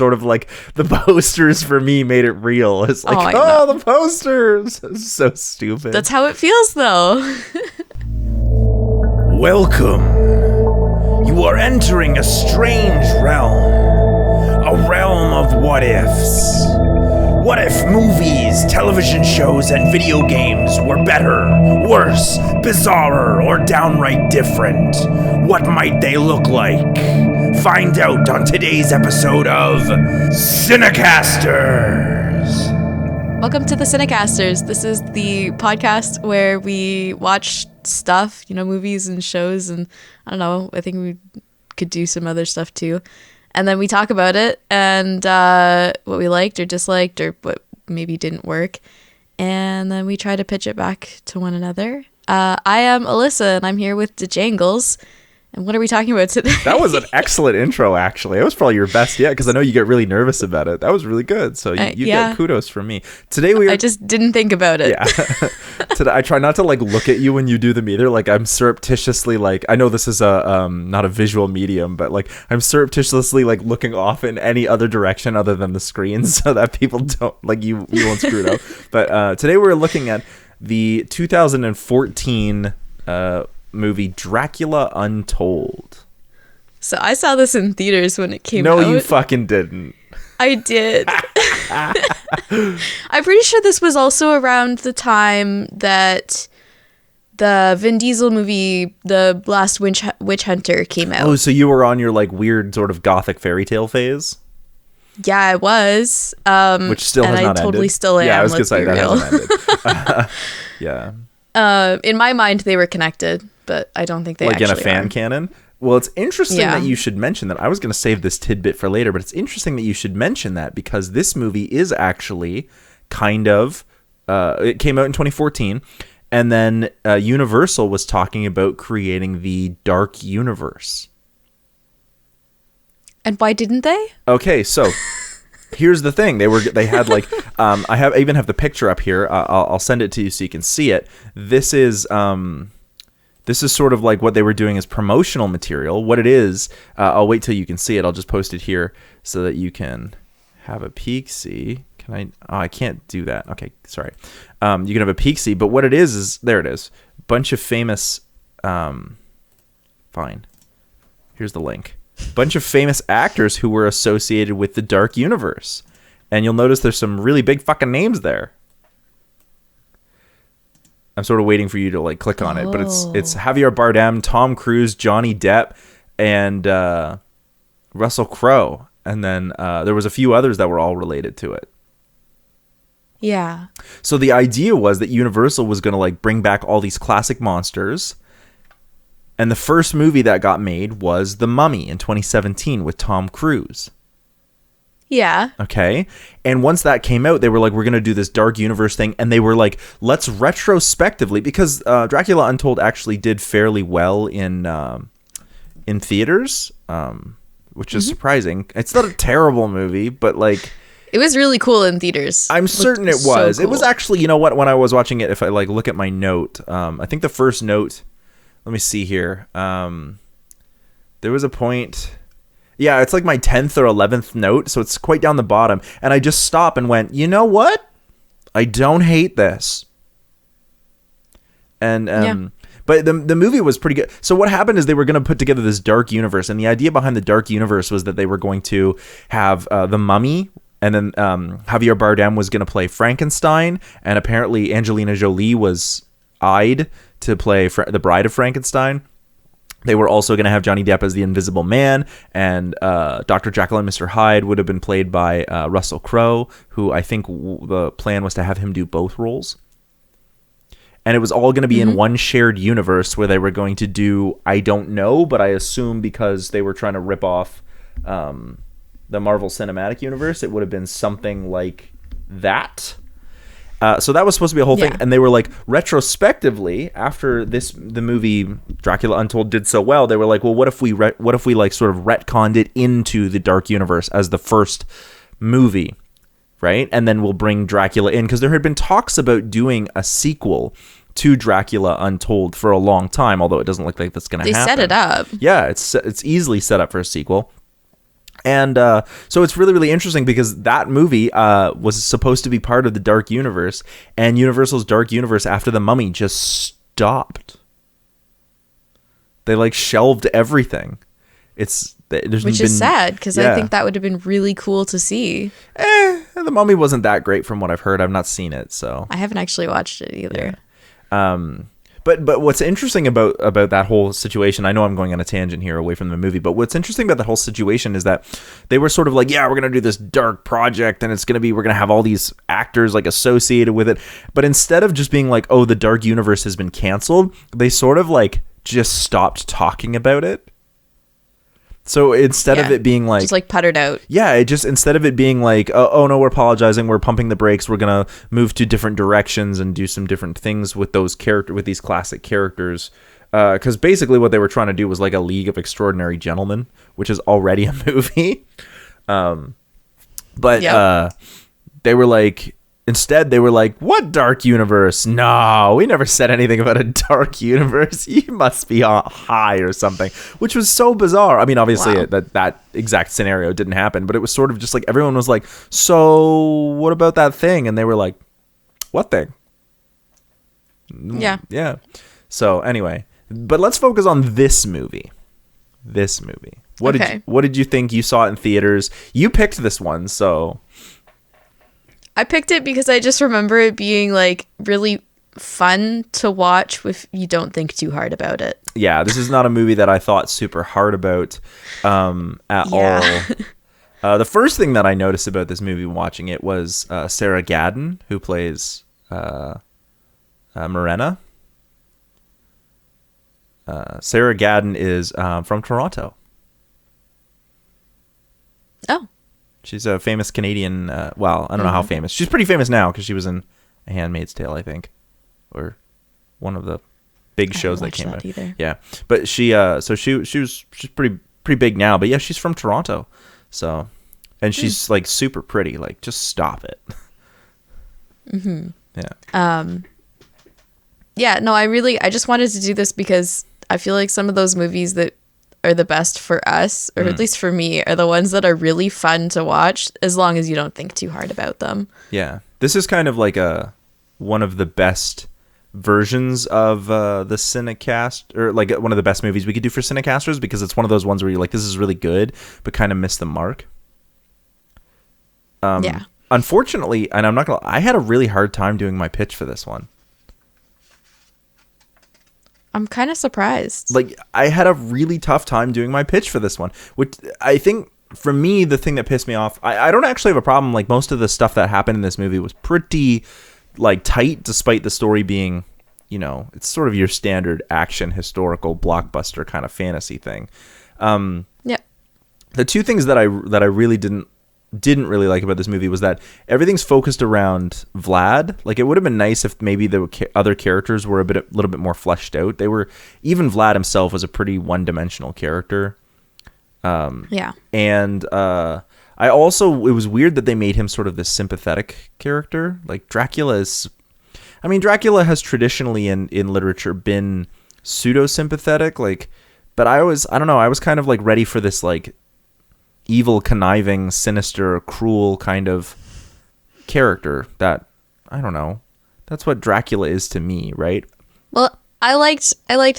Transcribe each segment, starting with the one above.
sort of like the posters for me made it real. It's like, the posters. It's so stupid. That's how it feels, though. Welcome. You are entering a strange realm. A realm of what ifs. What if movies, television shows, and video games were better, worse, bizarrer, or downright different? What might they look like? Find out on today's episode of CineCasters. Welcome to the CineCasters. This is the podcast where we watch stuff, movies and shows, and I don't know, I think we could do some other stuff too. And then we talk about it and what we liked or disliked or what maybe didn't work. And then we try to pitch it back to one another. I am Alyssa, and I'm here with the Janglez. And what are we talking about today? That was an excellent intro, actually. It was probably your best yet, because I know you get really nervous about it. That was really good. So you get kudos from me. Today I just didn't think about it. Yeah. Today I try not to look at you when you do them either. I'm surreptitiously I know this is a not a visual medium, but I'm surreptitiously looking off in any other direction other than the screen so that people don't you won't screw it up. But today we're looking at the 2014 movie Dracula Untold. So I saw this in theaters when it came out. No, you fucking didn't. I did. I'm pretty sure this was also around the time that the Vin Diesel movie, The Last Witch Hunter, came out. Oh, so you were on your weird sort of gothic fairy tale phase? Yeah, I was. Which still has not ended. And I totally still am. Yeah, I was going to say that hasn't ended. Yeah. In my mind, they were connected, but I don't think they actually in a fan are. Canon? Well, it's interesting that you should mention that. I was going to save this tidbit for later, but it's interesting that you should mention that because this movie is actually kind of... it came out in 2014, and then Universal was talking about creating the Dark Universe. And why didn't they? Okay, so... Here's the thing. They had I even have the picture up here. I'll send it to you so you can see it. This is sort of what they were doing as promotional material. What it is, I'll wait till you can see it. I'll just post it here so that you can have a peek see. Can I? Oh, I can't do that. Okay, sorry. You can have a peek see, but what it is there it is. Bunch of famous fine. Here's the link. Bunch of famous actors who were associated with the Dark Universe. And you'll notice there's some really big fucking names there. I'm sort of waiting for you to click on it, but it's Javier Bardem, Tom Cruise, Johnny Depp, and Russell Crowe. And then there was a few others that were all related to it. Yeah. So the idea was that Universal was going to bring back all these classic monsters. And the first movie that got made was The Mummy in 2017 with Tom Cruise. Yeah. Okay. And once that came out, they were we're going to do this Dark Universe thing. And they were let's retrospectively, because Dracula Untold actually did fairly well in theaters, which is surprising. It's not a terrible movie, but it was really cool in theaters. I'm certain it was. So cool. It was actually, you know what, when I was watching it, if I look at my note, I think the first note... Let me see here. There was a point... Yeah, it's my 10th or 11th note, so it's quite down the bottom. And I just stopped and went, you know what? I don't hate this. And But the movie was pretty good. So what happened is they were going to put together this Dark Universe. And the idea behind the Dark Universe was that they were going to have The Mummy... And then Javier Bardem was going to play Frankenstein. And apparently Angelina Jolie was eyed to play the Bride of Frankenstein. They were also going to have Johnny Depp as the Invisible Man, and Dr. Jekyll and Mr. Hyde would have been played by Russell Crowe, who I think the plan was to have him do both roles. And it was all going to be in one shared universe where they were going to do, I don't know, but I assume because they were trying to rip off the Marvel Cinematic Universe, it would have been something like that. So that was supposed to be a whole thing, and they were retrospectively, after the movie Dracula Untold did so well, they were well, what if we sort of retconned it into the Dark Universe as the first movie, right? And then we'll bring Dracula in, because there had been talks about doing a sequel to Dracula Untold for a long time, although it doesn't look like that's going to happen. They set it up. Yeah, it's easily set up for a sequel. And so it's really, really interesting because that movie was supposed to be part of the Dark Universe, and Universal's Dark Universe after The Mummy just stopped. They like shelved everything. Which is sad, because I think that would have been really cool to see. The Mummy wasn't that great from what I've heard. I've not seen it, so I haven't actually watched it either. Yeah. But what's interesting about that whole situation, I know I'm going on a tangent here away from the movie, but what's interesting about the whole situation is that they were sort of like, yeah, we're going to do this dark project, and we're going to have all these actors like associated with it. But instead of just being like, oh, the Dark Universe has been canceled, they sort of like just stopped talking about it. So instead of it being like... just like puttered out. Yeah, instead of it being like, oh no, we're apologizing, we're pumping the brakes, we're going to move to different directions and do some different things with these classic characters. Because basically what they were trying to do was like a League of Extraordinary Gentlemen, which is already a movie. They were like... Instead, they were like, what dark universe? No, we never said anything about a dark universe. You must be high or something, which was so bizarre. I mean, obviously, that exact scenario didn't happen, but it was sort of just like everyone was like, so what about that thing? And they were like, what thing? Yeah. Yeah. So anyway, but let's focus on this movie. What did you think? You saw it in theaters. You picked this one, so... I picked it because I just remember it being like really fun to watch if you don't think too hard about it. Yeah, this is not a movie that I thought super hard about at all. The first thing that I noticed about this movie watching it was Sarah Gadon, who plays Morena. Sarah Gadon is from Toronto. Oh. She's a famous Canadian, well, I don't know how famous. She's pretty famous now because she was in A Handmaid's Tale, I think. Or one of the big shows that came out. Either. Yeah. But she's pretty big now, but yeah, she's from Toronto. So, and she's like super pretty, like just stop it. Yeah. Yeah, no, I just wanted to do this because I feel like some of those movies that are the best for us, or at least for me, are the ones that are really fun to watch as long as you don't think too hard about them. Yeah. This is kind of like one of the best versions of the CineCast, or like one of the best movies we could do for CineCasters, because it's one of those ones where you're like, this is really good, but kind of missed the mark. Yeah. Unfortunately, and I had a really hard time doing my pitch for this one. I'm kind of surprised. Like, I had a really tough time doing my pitch for this one, which I think, for me, the thing that pissed me off, I don't actually have a problem. Like, most of the stuff that happened in this movie was pretty, like, tight, despite the story being, it's sort of your standard action, historical, blockbuster kind of fantasy thing. Yeah. The two things that I really didn't really like about this movie was that everything's focused around Vlad. Like, it would have been nice if maybe the other characters were a little bit more fleshed out. Even Vlad himself was a pretty one-dimensional character. Yeah. And it was weird that they made him sort of this sympathetic character. Like, Dracula has traditionally in literature been pseudo-sympathetic, like, but I don't know, I was kind of like ready for this like evil, conniving, sinister, cruel kind of character that, I don't know, that's what Dracula is to me, right? Well, I liked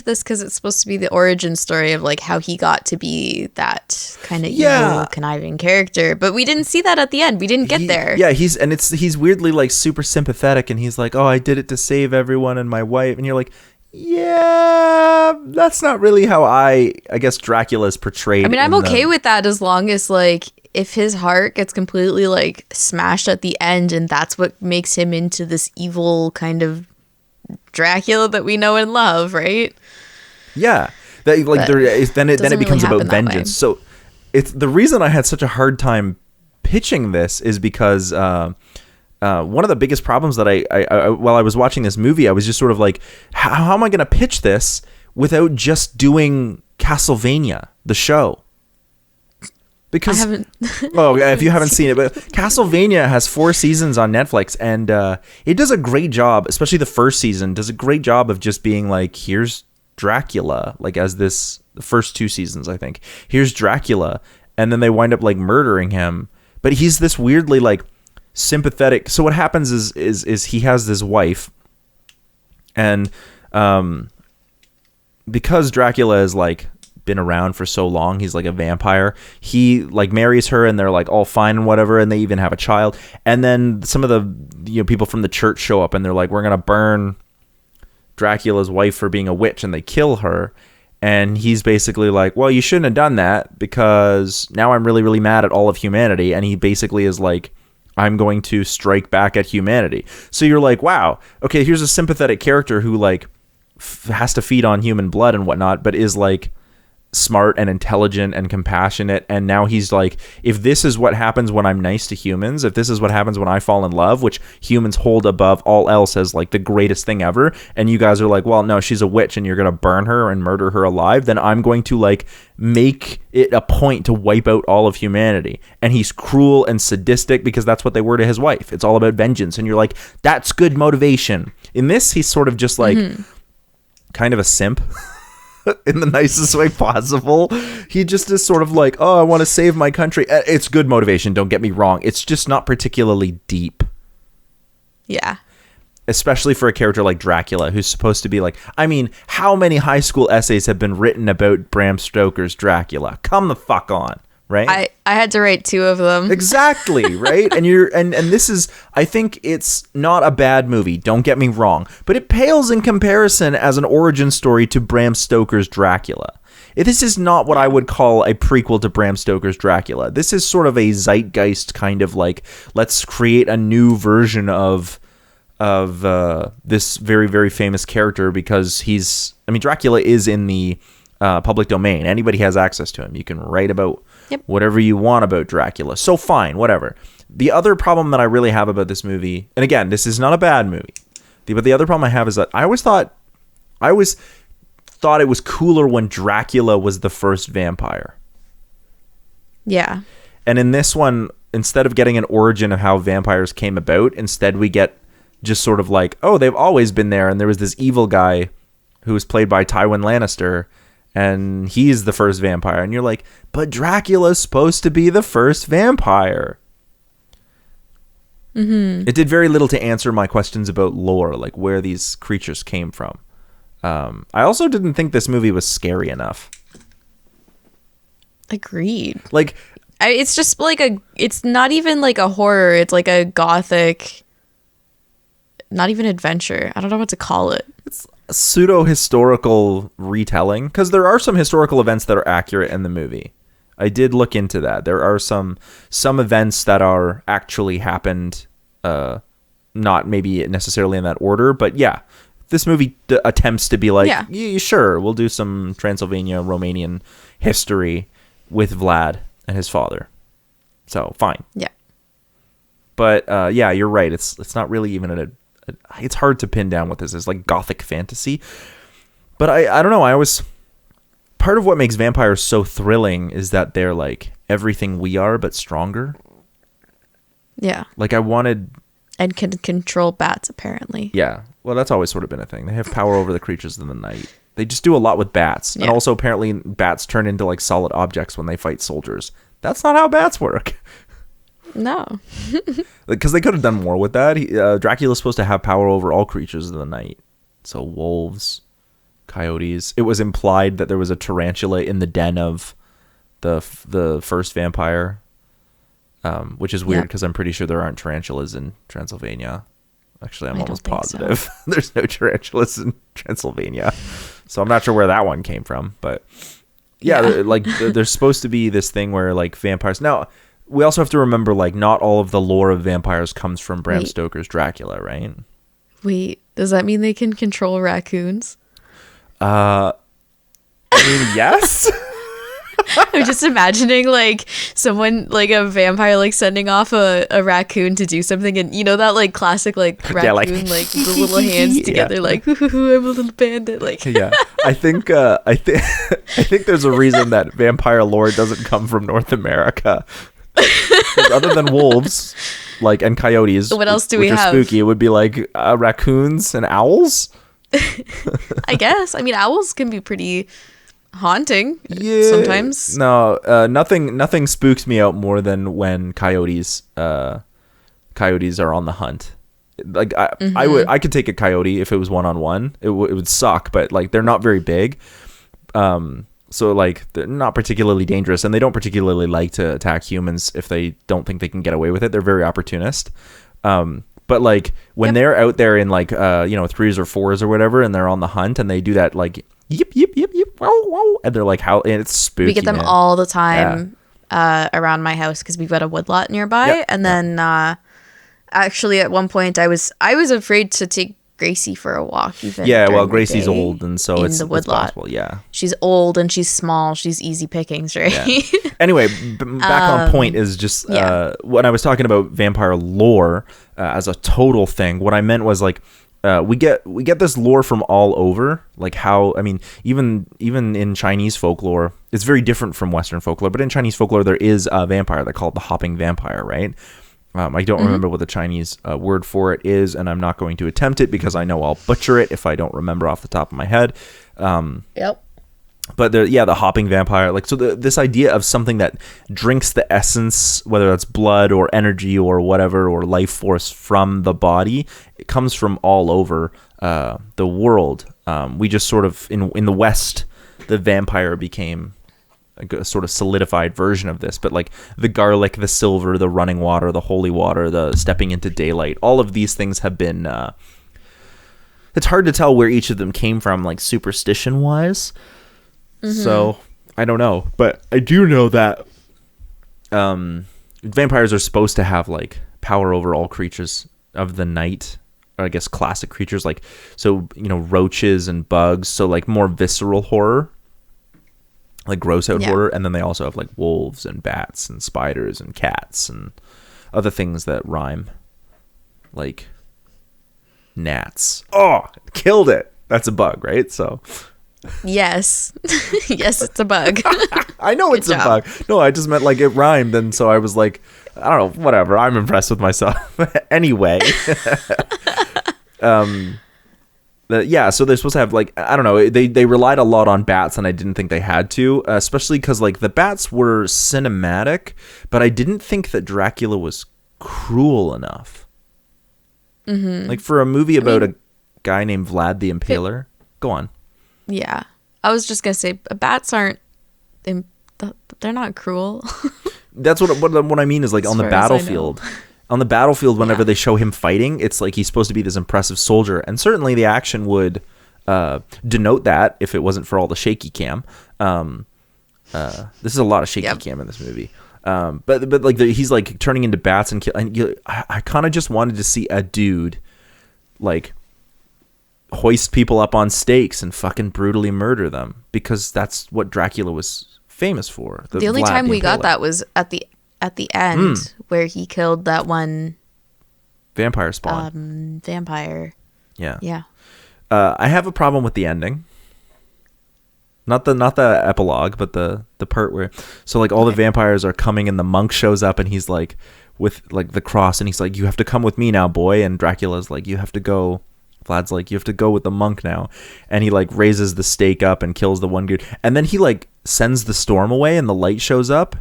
this because it's supposed to be the origin story of like how he got to be that kind of evil, conniving character, but we didn't see that at the end. We didn't get there. Yeah, he's weirdly like super sympathetic, and he's like, oh, I did it to save everyone and my wife, and you're like, yeah, that's not really how I guess Dracula is portrayed. I mean, I'm okay with that as long as like if his heart gets completely like smashed at the end, and that's what makes him into this evil kind of Dracula that we know and love, right? Yeah, then it becomes about vengeance. So it's the reason I had such a hard time pitching this is because one of the biggest problems that I while I was watching this movie, I was just sort of like, how am I going to pitch this without just doing Castlevania, the show? Because if you haven't seen it, but Castlevania has 4 seasons on Netflix, and it does a great job, especially the first season, does a great job of just being like, here's Dracula, like the first 2 seasons, I think. Here's Dracula, and then they wind up like murdering him. But he's this weirdly like sympathetic. So what happens is he has this wife, and because Dracula has like been around for so long, he's like a vampire, he like marries her, and they're like all fine and whatever, and they even have a child. And then some of the people from the church show up, and they're like, we're gonna burn Dracula's wife for being a witch, and they kill her. And he's basically like, well, you shouldn't have done that, because now I'm really, really mad at all of humanity. And he basically is like, I'm going to strike back at humanity. So you're like, wow, okay, here's a sympathetic character who like has to feed on human blood and whatnot, but is like smart and intelligent and compassionate. And now he's like, if this is what happens when I'm nice to humans, if this is what happens when I fall in love, which humans hold above all else as like the greatest thing ever, and you guys are like, well, no, she's a witch and you're gonna burn her and murder her alive, then I'm going to like make it a point to wipe out all of humanity. And he's cruel and sadistic because that's what they were to his wife. It's all about vengeance. And you're like, that's good motivation. In this, he's sort of just like kind of a simp. In the nicest way possible. He just is sort of like, oh, I want to save my country. It's good motivation, don't get me wrong. It's just not particularly deep. Yeah. Especially for a character like Dracula, who's supposed to be like, I mean, how many high school essays have been written about Bram Stoker's Dracula? Come the fuck on, right? I had to write 2 of them. Exactly, right? And this is, I think it's not a bad movie, don't get me wrong, but it pales in comparison as an origin story to Bram Stoker's Dracula. This is not what I would call a prequel to Bram Stoker's Dracula. This is sort of a zeitgeist kind of like, let's create a new version of this very, very famous character, because Dracula is in the public domain. Anybody has access to him. You can write about whatever you want about Dracula. So fine, whatever. The other problem that I really have about this movie, and again, this is not a bad movie, but the other problem I have is that I always thought it was cooler when Dracula was the first vampire. Yeah. And in this one, instead of getting an origin of how vampires came about, instead we get just sort of like, oh, they've always been there, and there was this evil guy who was played by Tywin Lannister, and he's the first vampire. And you're like, but Dracula's supposed to be the first vampire. Mm-hmm. It did very little to answer my questions about lore, like where these creatures came from. I also didn't think this movie was scary enough. Agreed. Like, it's just like it's not even like a horror. It's like a gothic, not even adventure. I don't know what to call it. It's a pseudo-historical retelling, because there are some historical events that are accurate in the movie. I did look into that. There are some events that are actually happened, not maybe necessarily in that order, but yeah, this movie attempts to be like, yeah, sure, we'll do some Transylvania, Romanian history with Vlad and his father. So fine. Yeah. But yeah, you're right. It's not really even it's hard to pin down what this is, like gothic fantasy. But I don't know. Part of what makes vampires so thrilling is that they're like everything we are, but stronger. Yeah. Like and can control bats, apparently. Yeah. Well, that's always sort of been a thing. They have power over the creatures in the night. They just do a lot with bats. Yeah. And also apparently bats turn into like solid objects when they fight soldiers. That's not how bats work. No. Because they could have done more with that. Dracula's supposed to have power over all creatures in the night. So wolves, coyotes. It was implied that there was a tarantula in the den of the first vampire, which is weird because I'm pretty sure there aren't tarantulas in Transylvania. Actually, I'm almost positive so. There's no tarantulas in Transylvania. So I'm not sure where that one came from. But yeah. Like there's supposed to be this thing where like vampires... Now... We also have to remember, like, not all of the lore of vampires comes from Bram Stoker's Dracula, right? Wait, does that mean they can control raccoons? I mean, yes. I'm just imagining, like, someone, like, a vampire, like, sending off a raccoon to do something, and you know that, like, classic, like, raccoon, like the little hands together, like, I'm a little bandit, like. Yeah, I think there's a reason that vampire lore doesn't come from North America. Other than wolves, like, and coyotes, what else do we have? Spooky. It would be like raccoons and owls. I guess. I mean, owls can be pretty haunting Yeah. sometimes. No, nothing spooks me out more than when coyotes are on the hunt. Like I could take a coyote if it was one-on-one. It would suck, but like they're not very big. So like they're not particularly dangerous, and they don't particularly like to attack humans if they don't think they can get away with it. They're very opportunist. But like when they're out there in like 3s or 4s or whatever, and they're on the hunt and they do that like yip yip yip yip wow wow, and they're like how, and it's spooky. We get them man. all the time around my house because we've got a woodlot nearby. Yep. And then actually at one point I was afraid to take Gracie for a walk. Even well, Gracie's old, and so it's possible. Yeah, she's old and she's small. She's easy pickings, right? Yeah. Anyway, back on point is just when I was talking about vampire lore as a total thing. What I meant was like we get this lore from all over. Like how, I mean, even in Chinese folklore, it's very different from Western folklore. But in Chinese folklore, there is a vampire. They call it the hopping vampire, right? I don't remember what the Chinese word for it is, and I'm not going to attempt it because I know I'll butcher it if I don't remember off the top of my head. Yep. But the hopping vampire, like, so this idea of something that drinks the essence, whether that's blood or energy or whatever, or life force from the body, it comes from all over the world. We just sort of, in the West, the vampire became a sort of solidified version of this, but like the garlic, the silver, the running water, the holy water, the stepping into daylight, all of these things have been it's hard to tell where each of them came from, like superstition wise. So I don't know, but I do know that vampires are supposed to have like power over all creatures of the night, or I guess classic creatures, like, so roaches and bugs, so like more visceral horror, like gross out horror. And then they also have like wolves and bats and spiders and cats and other things that rhyme, like gnats. Oh, killed it. That's a bug, right? So yes. Yes, it's a bug. I know it's a bug. No, I just meant like it rhymed, and so I was like, I don't know, whatever, I'm impressed with myself. Anyway. So they're supposed to have, like, I don't know, they relied a lot on bats, and I didn't think they had to, especially because, like, the bats were cinematic, but I didn't think that Dracula was cruel enough. Like, for a movie about a guy named Vlad the Impaler. Go on. Yeah. I was just going to say, bats aren't, they're not cruel. That's what I mean is, like, on the battlefield. On the battlefield, whenever they show him fighting, it's like he's supposed to be this impressive soldier. And certainly the action would denote that if it wasn't for all the shaky cam. This is a lot of shaky cam in this movie. But like he's like turning into bats and kill. And I kind of just wanted to see a dude like hoist people up on stakes and fucking brutally murder them, because that's what Dracula was famous for. The only time we got that was at the end, where he killed that one vampire spawn. Vampire. Yeah. I have a problem with the ending. Not the epilogue, but the part where, so like all the vampires are coming and the monk shows up and he's like with like the cross and he's like, you have to come with me now, boy. And Dracula's like, you have to go. Vlad's like, you have to go with the monk now. And he like raises the stake up and kills the one dude. And then he like sends the storm away and the light shows up.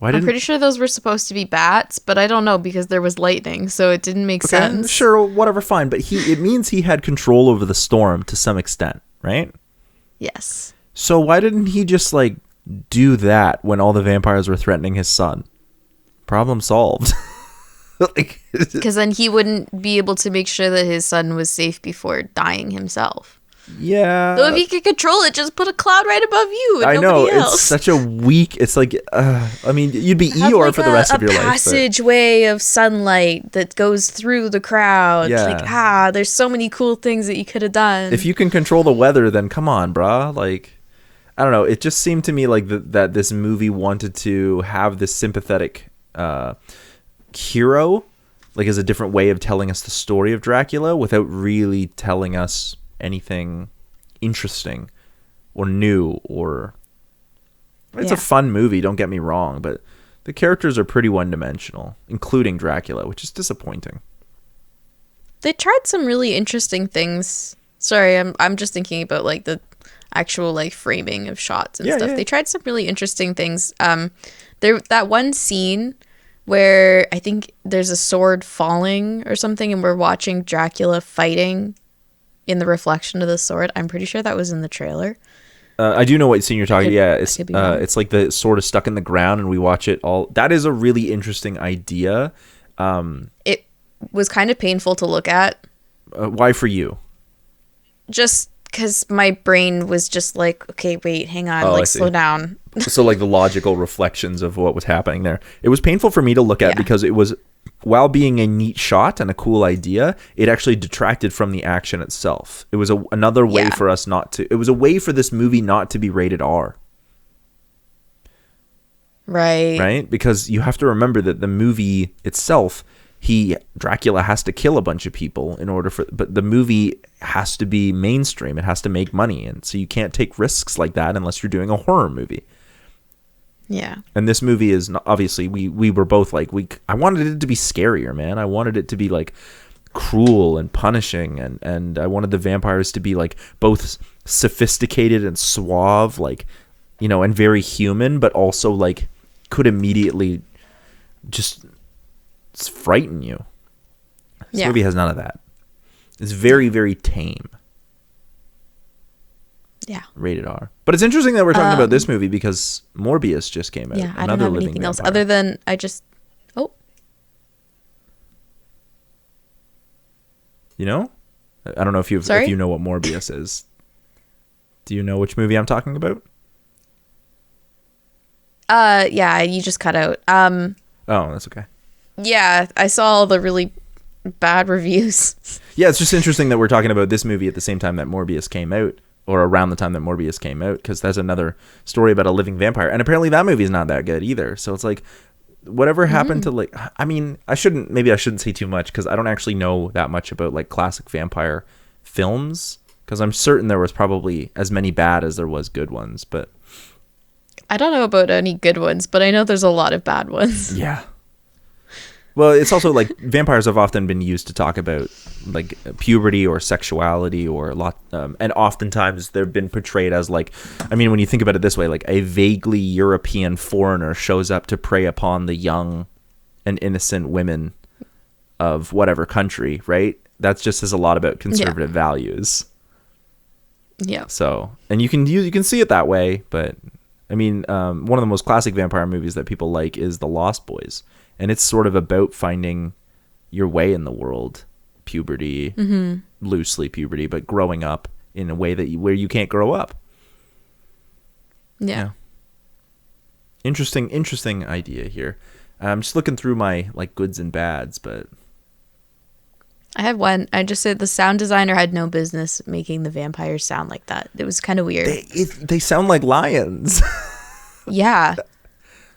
I'm pretty sure those were supposed to be bats, but I don't know because there was lightning, so it didn't make sense. Sure, whatever, fine. But it means he had control over the storm to some extent, right? Yes. So why didn't he just like do that when all the vampires were threatening his son? Problem solved. Because then he wouldn't be able to make sure that his son was safe before dying himself. Yeah. So if he could control it, just put a cloud right above you. And I know, else. It's such a weak. It's like, I mean, you'd be Eeyore for the rest of your life. A passageway of sunlight that goes through the crowd. Yeah. Like, there's so many cool things that you could have done. If you can control the weather, then come on, brah. Like, I don't know. It just seemed to me like that this movie wanted to have this sympathetic hero, like as a different way of telling us the story of Dracula without really telling us anything interesting or new. Or it's a fun movie, don't get me wrong, but the characters are pretty one-dimensional, including Dracula, which is disappointing. They tried some really interesting things. Sorry, I'm just thinking about like the actual like framing of shots and Yeah, stuff. yeah. They tried some really interesting things. There that one scene where I think there's a sword falling or something, and we're watching Dracula fighting in the reflection of the sword. I'm pretty sure that was in the trailer. I do know what scene you're talking. Yeah, I could be wrong. it's like the sword is stuck in the ground, and we watch it all. That is a really interesting idea. It was kind of painful to look at, Why for you? just because my brain was just like, okay, wait, hang on, Oh, I like see. slow down. So like the logical reflections of what was happening there. It was painful for me to look at Yeah. because it was, while being a neat shot and a cool idea, it actually detracted from the action itself. It was another way Yeah. for us not to. It was a way for this movie not to be rated R. Right? Because you have to remember that the movie itself, Dracula has to kill a bunch of people in order but the movie has to be mainstream. It has to make money. And so you can't take risks like that unless you're doing a horror movie. Yeah. And this movie is not, obviously we were both like, I wanted it to be scarier, man. I wanted it to be like cruel and punishing. And I wanted the vampires to be like both sophisticated and suave, like, you know, and very human, but also like could immediately just frighten you. This movie has none of that. It's very, very tame. Yeah. Rated R. But it's interesting that we're talking about this movie because Morbius just came out. Yeah, I don't have anything else other than You know? I don't know if if you know what Morbius is. Do you know which movie I'm talking about? yeah, you just cut out. Oh, that's okay. Yeah, I saw all the really bad reviews. Yeah, it's just interesting that we're talking about this movie at the same time that Morbius came out, or around the time that Morbius came out, because that's another story about a living vampire, and apparently that movie is not that good either. So it's like, whatever happened to like, I mean, I shouldn't say too much because I don't actually know that much about like classic vampire films, because I'm certain there was probably as many bad as there was good ones, but I don't know about any good ones, but I know there's a lot of bad ones. yeah. Well, it's also like vampires have often been used to talk about like puberty or sexuality or a lot, and oftentimes they've been portrayed as like, I mean, when you think about it this way, like a vaguely European foreigner shows up to prey upon the young and innocent women of whatever country, right? That just says a lot about conservative values. Yeah. So, and you can see it that way, but I mean, one of the most classic vampire movies that people like is The Lost Boys. And it's sort of about finding your way in the world, puberty, loosely puberty, but growing up in a way where you can't grow up. Yeah. Interesting idea here. I'm just looking through my like goods and bads, but I have one. I just said the sound designer had no business making the vampires sound like that. It was kind of weird. they sound like lions. Yeah.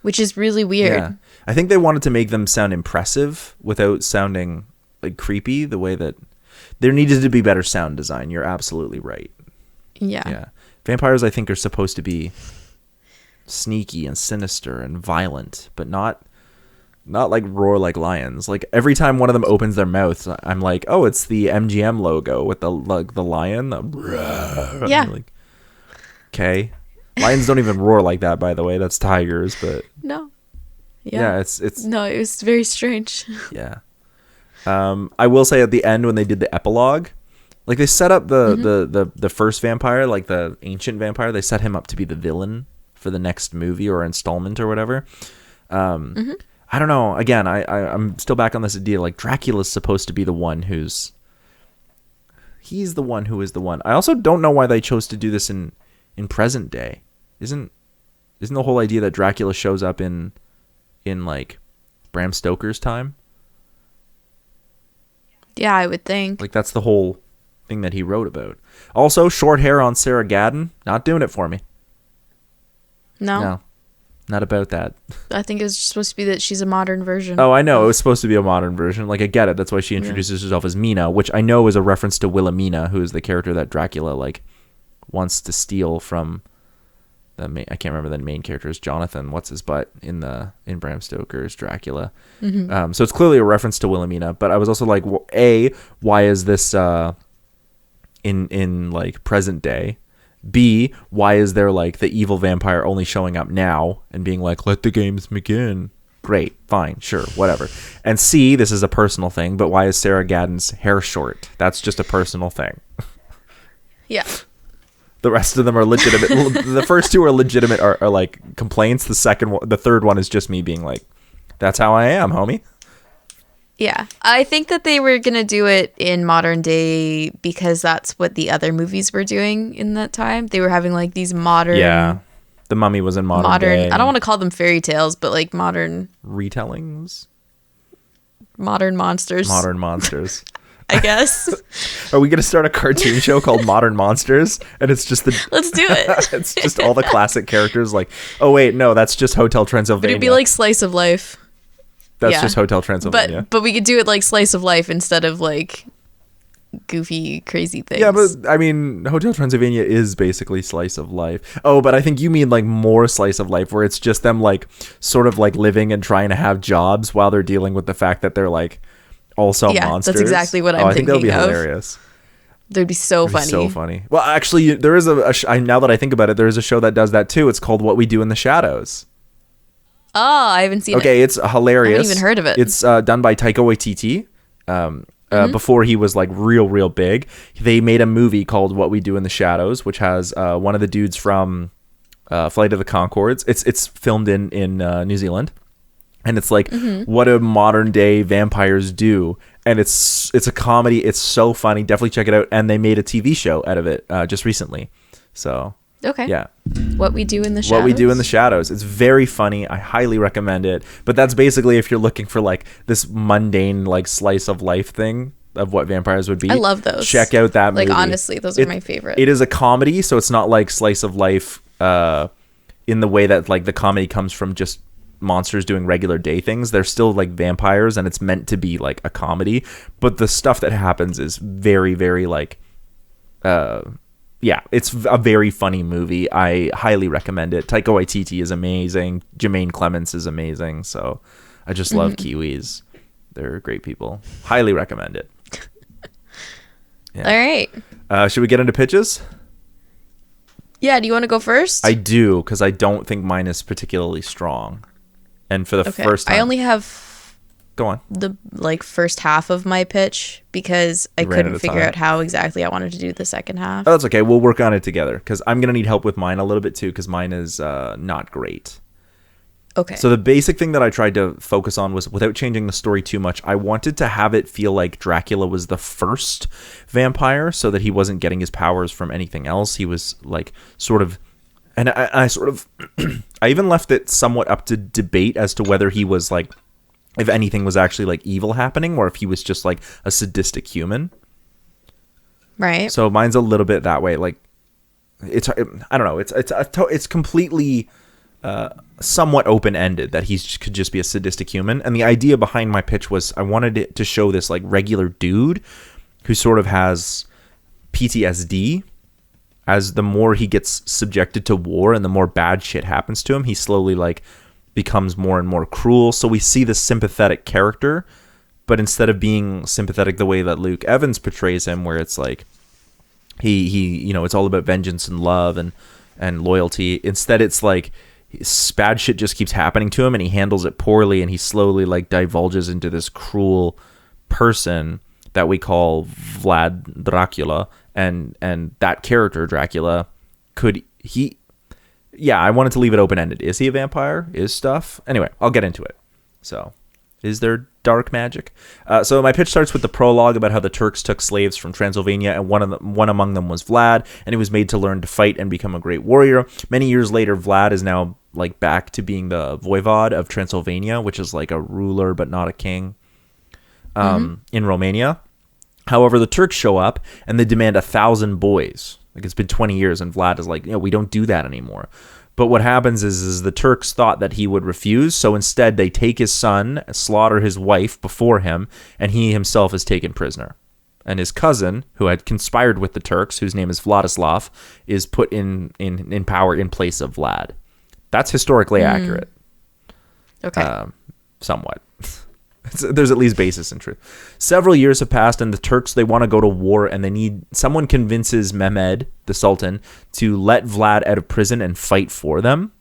Which is really weird. Yeah. I think they wanted to make them sound impressive without sounding like creepy, the way that there needed to be better sound design. You're absolutely right. Yeah. Vampires, I think, are supposed to be sneaky and sinister and violent, but not like roar like lions. Like every time one of them opens their mouth, I'm like, oh, it's the MGM logo with the lion. Yeah. Like, okay. Lions don't even roar like that, by the way. That's tigers, but No. yeah, it's no, it was very strange. yeah. I will say at the end when they did the epilogue, like they set up the first vampire, like the ancient vampire, they set him up to be the villain for the next movie or installment or whatever. I don't know. Again, I'm still back on this idea. Like Dracula's supposed to be the one he's the one who is the one. I also don't know why they chose to do this in present day. Isn't the whole idea that Dracula shows up in like Bram Stoker's time? Yeah, I would think. Like that's the whole thing that he wrote about. Also, short hair on Sarah Gadon, not doing it for me. No, not about that. I think it was supposed to be that she's a modern version. Oh, I know. It was supposed to be a modern version. Like, I get it. That's why she introduces herself as Mina, which I know is a reference to Wilhelmina, who is the character that Dracula, like, wants to steal from I can't remember the main character is Jonathan. What's his butt in Bram Stoker's Dracula? So it's clearly a reference to Wilhelmina. But I was also like, well, why is this in like present day? B, why is there like the evil vampire only showing up now and being like, let the games begin? Great, fine, sure, whatever. And C, this is a personal thing, but why is Sarah Gadon's hair short? That's just a personal thing. Yeah. The rest of them are legitimate. The first two are legitimate, are like complaints. The third one is just me being like, that's how I am, homie. Yeah. I think that they were going to do it in modern day because that's what the other movies were doing in that time. They were having like these modern... Yeah. The Mummy was in modern day. I don't want to call them fairy tales, but like modern... retellings? Modern monsters. Modern monsters. I guess. Are we going to start a cartoon show called Modern Monsters? And it's just Let's do it. It's just all the classic characters like, oh wait, no, that's just Hotel Transylvania. But it'd be like Slice of Life. That's just Hotel Transylvania. But we could do it like Slice of Life instead of like goofy, crazy things. Yeah, but I mean, Hotel Transylvania is basically Slice of Life. Oh, but I think you mean like more Slice of Life, where it's just them like sort of like living and trying to have jobs while they're dealing with the fact that they're like also monsters. That's exactly what I'm thinking. I think that would be hilarious. That'd be so funny. So funny. Well, actually, there is now that I think about it, there is a show that does that too. It's called What We Do in the Shadows. Oh, I haven't seen it. Okay, it's hilarious. I haven't even heard of it. It's done by Taika Waititi. Before he was like real big, they made a movie called What We Do in the Shadows, which has one of the dudes from Flight of the Conchords. It's filmed in New Zealand, and it's like what do modern day vampires do, and it's a comedy. It's so funny. Definitely check it out. And they made a TV show out of it just recently. So okay, yeah. What We Do in the Shadows. What We Do in the Shadows. It's very funny. I highly recommend it. But that's basically if you're looking for like this mundane like slice of life thing of what vampires would be. I love those. Check out that movie. Like honestly, those are my favorite. It is a comedy, so it's not like slice of life in the way that like the comedy comes from just monsters doing regular day things. They're still like vampires, and it's meant to be like a comedy. But the stuff that happens is very, very like yeah, it's a very funny movie. I highly recommend it. Taika Waititi is amazing. Jermaine Clements is amazing. So I just love Kiwis. They're great people. Highly recommend it. Yeah. All right. Should we get into pitches? Yeah, do you want to go first? I do, because I don't think mine is particularly strong. And for the first time... I only have... Go on. The like first half of my pitch because I couldn't figure out how exactly I wanted to do the second half. Oh, that's okay. We'll work on it together because I'm going to need help with mine a little bit too because mine is not great. Okay. So the basic thing that I tried to focus on was, without changing the story too much, I wanted to have it feel like Dracula was the first vampire so that he wasn't getting his powers from anything else. He was like sort of... And I sort of... I even left it somewhat up to debate as to whether he was like... if anything was actually like evil happening or if he was just like a sadistic human. Right. So mine's a little bit that way. Like I don't know. It's completely somewhat open-ended that he could just be a sadistic human. And the idea behind my pitch was I wanted it to show this like regular dude who sort of has PTSD. As the more he gets subjected to war and the more bad shit happens to him, he slowly like becomes more and more cruel. So we see this sympathetic character, but instead of being sympathetic the way that Luke Evans portrays him, where it's like he you know, it's all about vengeance and love and loyalty, instead it's like bad shit just keeps happening to him and he handles it poorly, and he slowly like divulges into this cruel person that we call Vlad Dracula, and that character Dracula yeah, I wanted to leave it open-ended. Is he a vampire? Is stuff? Anyway, I'll get into it. So, is there dark magic? So my pitch starts with the prologue about how the Turks took slaves from Transylvania, and one among them was Vlad, and he was made to learn to fight and become a great warrior. Many years later, Vlad is now like back to being the voivod of Transylvania, which is like a ruler but not a king, in Romania. However, the Turks show up and they demand 1,000 boys. Like, it's been 20 years, and Vlad is like, we don't do that anymore. But what happens is the Turks thought that he would refuse, so instead they take his son, slaughter his wife before him, and he himself is taken prisoner. And his cousin, who had conspired with the Turks, whose name is Vladislav, is put in power in place of Vlad. That's historically accurate. Okay. Somewhat. there's at least basis in truth. Several years have passed, and the Turks, they want to go to war, and they need someone convinces Mehmed, the Sultan, to let Vlad out of prison and fight for them.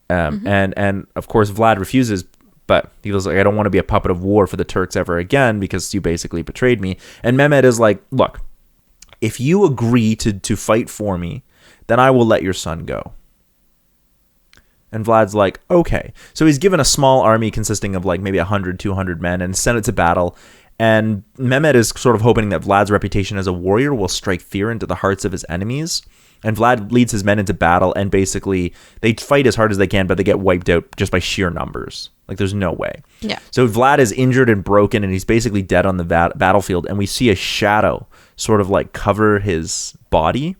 And of course Vlad refuses, but he was like, I don't want to be a puppet of war for the Turks ever again because you basically betrayed me. And Mehmed is like, look, if you agree to fight for me, then I will let your son go. And Vlad's like, okay. So he's given a small army consisting of like maybe 100, 200 men and sent it to battle. And Mehmed is sort of hoping that Vlad's reputation as a warrior will strike fear into the hearts of his enemies. And Vlad leads his men into battle, and basically they fight as hard as they can, but they get wiped out just by sheer numbers. Like, there's no way. Yeah. So Vlad is injured and broken, and he's basically dead on the battlefield. And we see a shadow sort of like cover his body,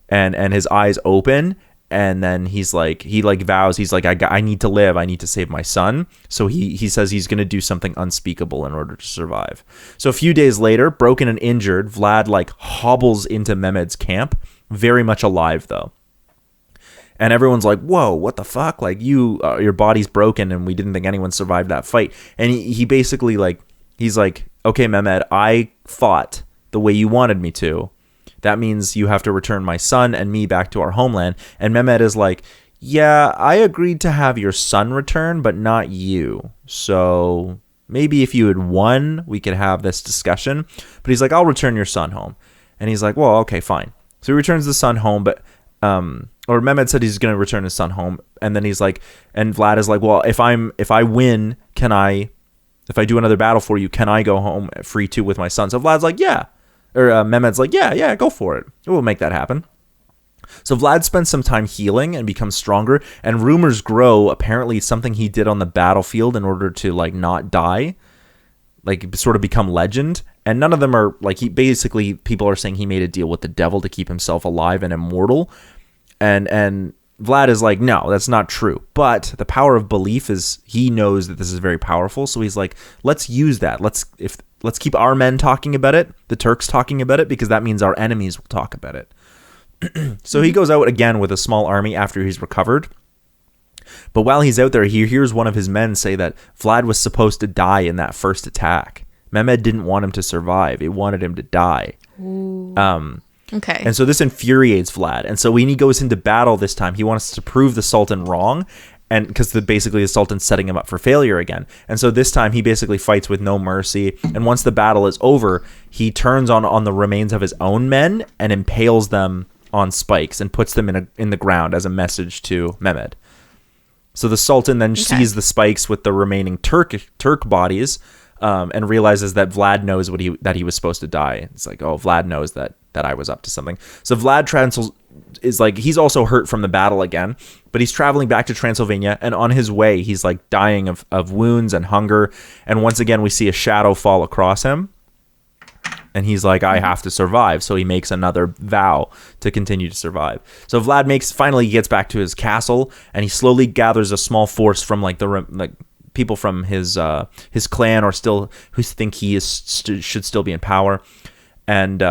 and his eyes open. And then he vows, he's like, I need to live. I need to save my son. So he says he's going to do something unspeakable in order to survive. So a few days later, broken and injured, Vlad like hobbles into Mehmed's camp, very much alive though. And everyone's like, whoa, what the fuck? Like your body's broken and we didn't think anyone survived that fight. And he basically he's like, okay, Mehmed, I fought the way you wanted me to. That means you have to return my son and me back to our homeland. And Mehmed is like, yeah, I agreed to have your son return, but not you. So maybe if you had won, we could have this discussion. But he's like, I'll return your son home. And he's like, well, okay, fine. So he returns the son home, but or Mehmed said he's going to return his son home. And then he's like, and Vlad is like, well, if I win, if I do another battle for you, can I go home free too with my son? So Vlad's like, yeah. Or Mehmed's like, yeah, go for it. We'll make that happen. So Vlad spends some time healing and becomes stronger. And rumors grow. Apparently something he did on the battlefield in order to like not die, like sort of become legend. And none of them are like, people are saying he made a deal with the devil to keep himself alive and immortal. And Vlad is like, no, that's not true. But the power of belief is, he knows that this is very powerful. So he's like, let's use that. Let's keep our men talking about it, the Turks talking about it, because that means our enemies will talk about it. So he goes out again with a small army after he's recovered. But while he's out there, he hears one of his men say that Vlad was supposed to die in that first attack. Mehmed didn't want him to survive. He wanted him to die. Okay. And so this infuriates Vlad. And so when he goes into battle this time, he wants to prove the Sultan wrong. And because basically the Sultan's setting him up for failure again. And so this time he basically fights with no mercy. And once the battle is over, he turns on the remains of his own men and impales them on spikes and puts them in the ground as a message to Mehmed. So the Sultan then sees the spikes with the remaining Turk bodies and realizes that Vlad knows that he was supposed to die. It's like, oh, Vlad knows that I was up to something. So Vlad is like, he's also hurt from the battle again, but he's traveling back to Transylvania, and on his way he's like dying of wounds and hunger. And once again we see a shadow fall across him, and he's like, I have to survive. So he makes another vow to continue to survive. So Vlad finally gets back to his castle, and he slowly gathers a small force from like people from his clan who think he should still be in power, and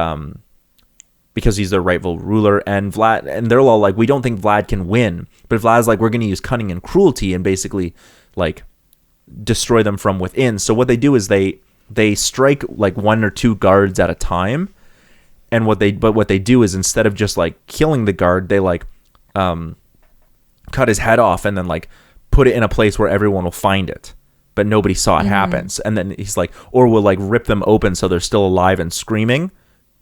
because he's their rightful ruler. And Vlad, and they're all like, we don't think Vlad can win. But Vlad's like, we're going to use cunning and cruelty and basically like destroy them from within. So what they do is they strike like one or two guards at a time. And what they do is, instead of just like killing the guard, they like cut his head off and then like put it in a place where everyone will find it, but nobody saw it happen. And then he's like, or we'll like rip them open so they're still alive and screaming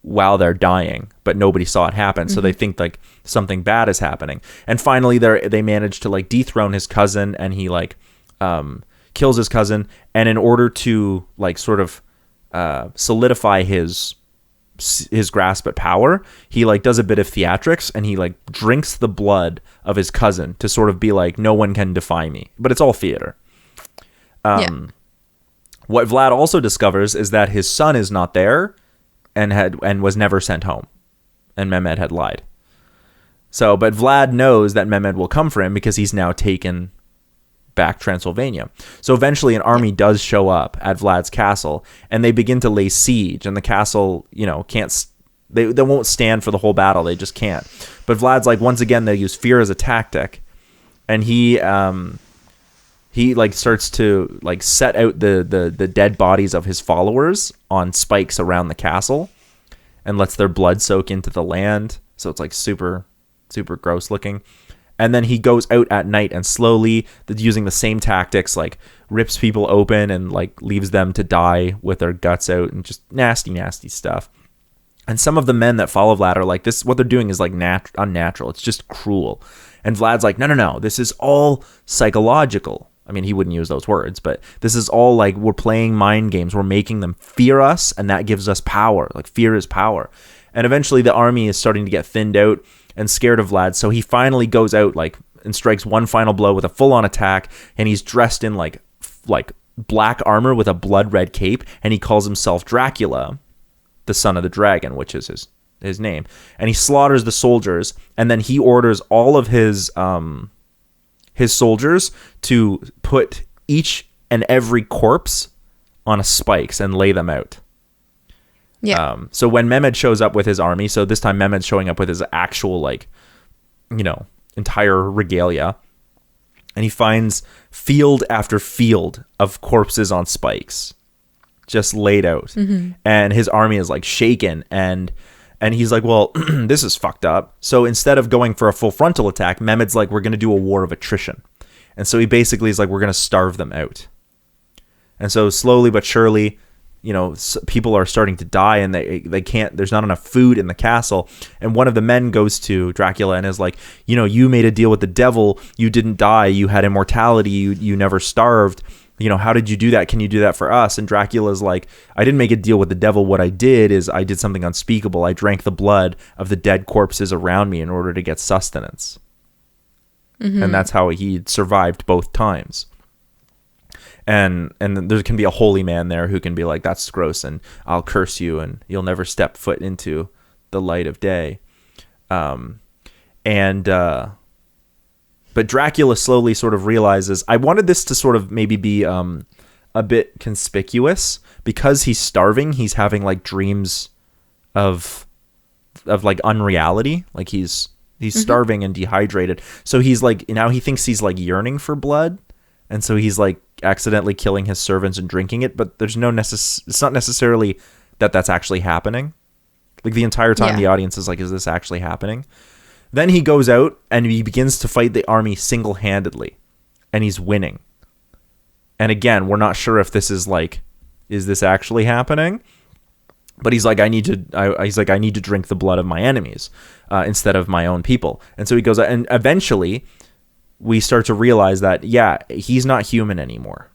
while they're dying, but nobody saw it happen. So they think like something bad is happening. And finally they manage to like dethrone his cousin, and he like kills his cousin. And in order to like sort of solidify his grasp at power, he like does a bit of theatrics, and he like drinks the blood of his cousin to sort of be like, no one can defy me. But it's all theater. What Vlad also discovers is that his son is not there, and was never sent home, and Mehmed had lied. So, but Vlad knows that Mehmed will come for him because he's now taken back Transylvania. So eventually an army does show up at Vlad's castle, and they begin to lay siege, and the castle, they won't stand for the whole battle. They just can't. But Vlad's like, once again, they use fear as a tactic, and he he like starts to like set out the dead bodies of his followers on spikes around the castle and lets their blood soak into the land. So it's like super, super gross looking. And then he goes out at night and slowly, using the same tactics, like rips people open and like leaves them to die with their guts out and just nasty, nasty stuff. And some of the men that follow Vlad are like, this, what they're doing is like unnatural. It's just cruel. And Vlad's like, no. This is all psychological. I mean, he wouldn't use those words, but this is all like, we're playing mind games. We're making them fear us, and that gives us power. Like, fear is power. And eventually the army is starting to get thinned out and scared of Vlad. So he finally goes out like and strikes one final blow with a full-on attack. And he's dressed in like black armor with a blood red cape. And he calls himself Dracula, the son of the dragon, which is his name. And he slaughters the soldiers. And then he orders all of his soldiers to put each and every corpse on spikes and lay them out. Yeah. So when Mehmed shows up with his army, so this time Mehmed's showing up with his actual, like, you know, entire regalia, and he finds field after field of corpses on spikes just laid out. Mm-hmm. And his army is like shaken, and he's like, well, this is fucked up. So instead of going for a full frontal attack, Mehmed's like, we're going to do a war of attrition. And so he basically is like, we're going to starve them out. And so slowly but surely, you know, people are starting to die, and they can't, there's not enough food in the castle. And one of the men goes to Dracula and is like, you know, you made a deal with the devil. You didn't die. You had immortality. You never starved. You know, how did you do that? Can you do that for us? And Dracula's like, I didn't make a deal with the devil. What I did is I did something unspeakable. I drank the blood of the dead corpses around me in order to get sustenance. Mm-hmm. And that's how he survived both times. And there can be a holy man there who can be like, that's gross, and I'll curse you, and you'll never step foot into the light of day. But Dracula slowly sort of realizes, I wanted this to sort of maybe be a bit conspicuous, because he's starving. He's having like dreams of like unreality, like he's mm-hmm. starving and dehydrated. So he's like, now he thinks he's like yearning for blood. And so he's like accidentally killing his servants and drinking it, but there's it's not necessarily that's actually happening. Like the entire time the audience is like, is this actually happening? Then he goes out and he begins to fight the army single-handedly, and he's winning. And again, we're not sure if this is like, is this actually happening? But he's like, I need to drink the blood of my enemies instead of my own people. And so he goes out, and eventually we start to realize that, he's not human anymore.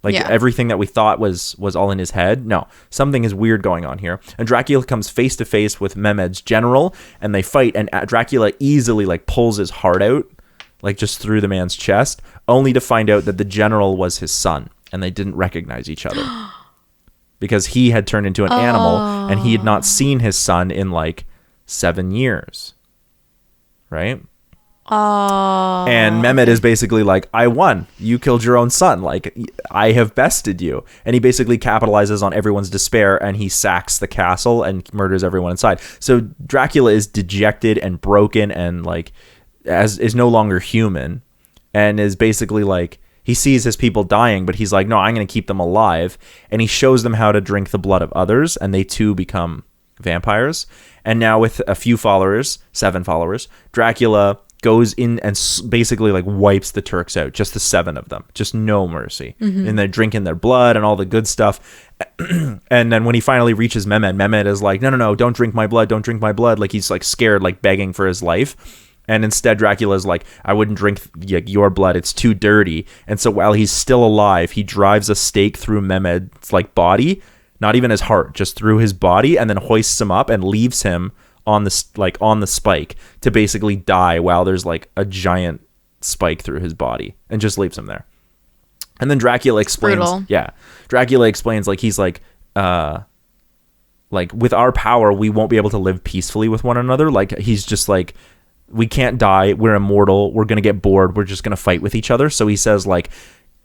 Like everything that we thought was all in his head. No, something is weird going on here. And Dracula comes face to face with Mehmed's general, and they fight. And Dracula easily like pulls his heart out, like just through the man's chest, only to find out that the general was his son, and they didn't recognize each other because he had turned into an animal, and he had not seen his son in like 7 years. Right? Oh. And Mehmed is basically like, I won. You killed your own son. Like, I have bested you. And he basically capitalizes on everyone's despair, and he sacks the castle and murders everyone inside. So Dracula is dejected and broken, and like is no longer human, and is basically like, he sees his people dying, but he's like, no, I'm going to keep them alive. And he shows them how to drink the blood of others, and they too become vampires. And now with a few followers, 7 followers, Dracula goes in and basically like wipes the Turks out, just the 7 of them, just no mercy. Mm-hmm. And they're drinking their blood and all the good stuff. And then when he finally reaches Mehmed is like, no, don't drink my blood, don't drink my blood. Like he's like scared, like begging for his life. And instead Dracula's like, I wouldn't drink your blood, it's too dirty. And so while he's still alive, he drives a stake through Mehmed's like body, not even his heart, just through his body, and then hoists him up and leaves him on the spike to basically die while there's like a giant spike through his body, and just leaves him there. And then Dracula explains, Dracula explains like, he's like with our power, we won't be able to live peacefully with one another. Like he's just like, we can't die. We're immortal. We're going to get bored. We're just going to fight with each other. So he says like,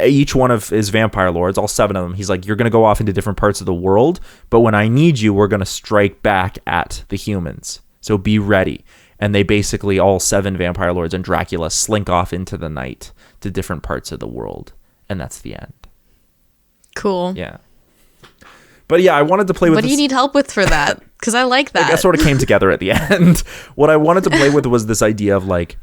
each one of his vampire lords, all 7 of them, he's like, you're going to go off into different parts of the world, but when I need you, we're going to strike back at the humans. So be ready. and they basically, all 7 vampire lords and Dracula, slink off into the night to different parts of the world, and that's the end. Cool. Yeah. But yeah, I wanted to play with What do you need help with for that? Because I like that. That sort of came together at the end. What I wanted to play with was this idea of like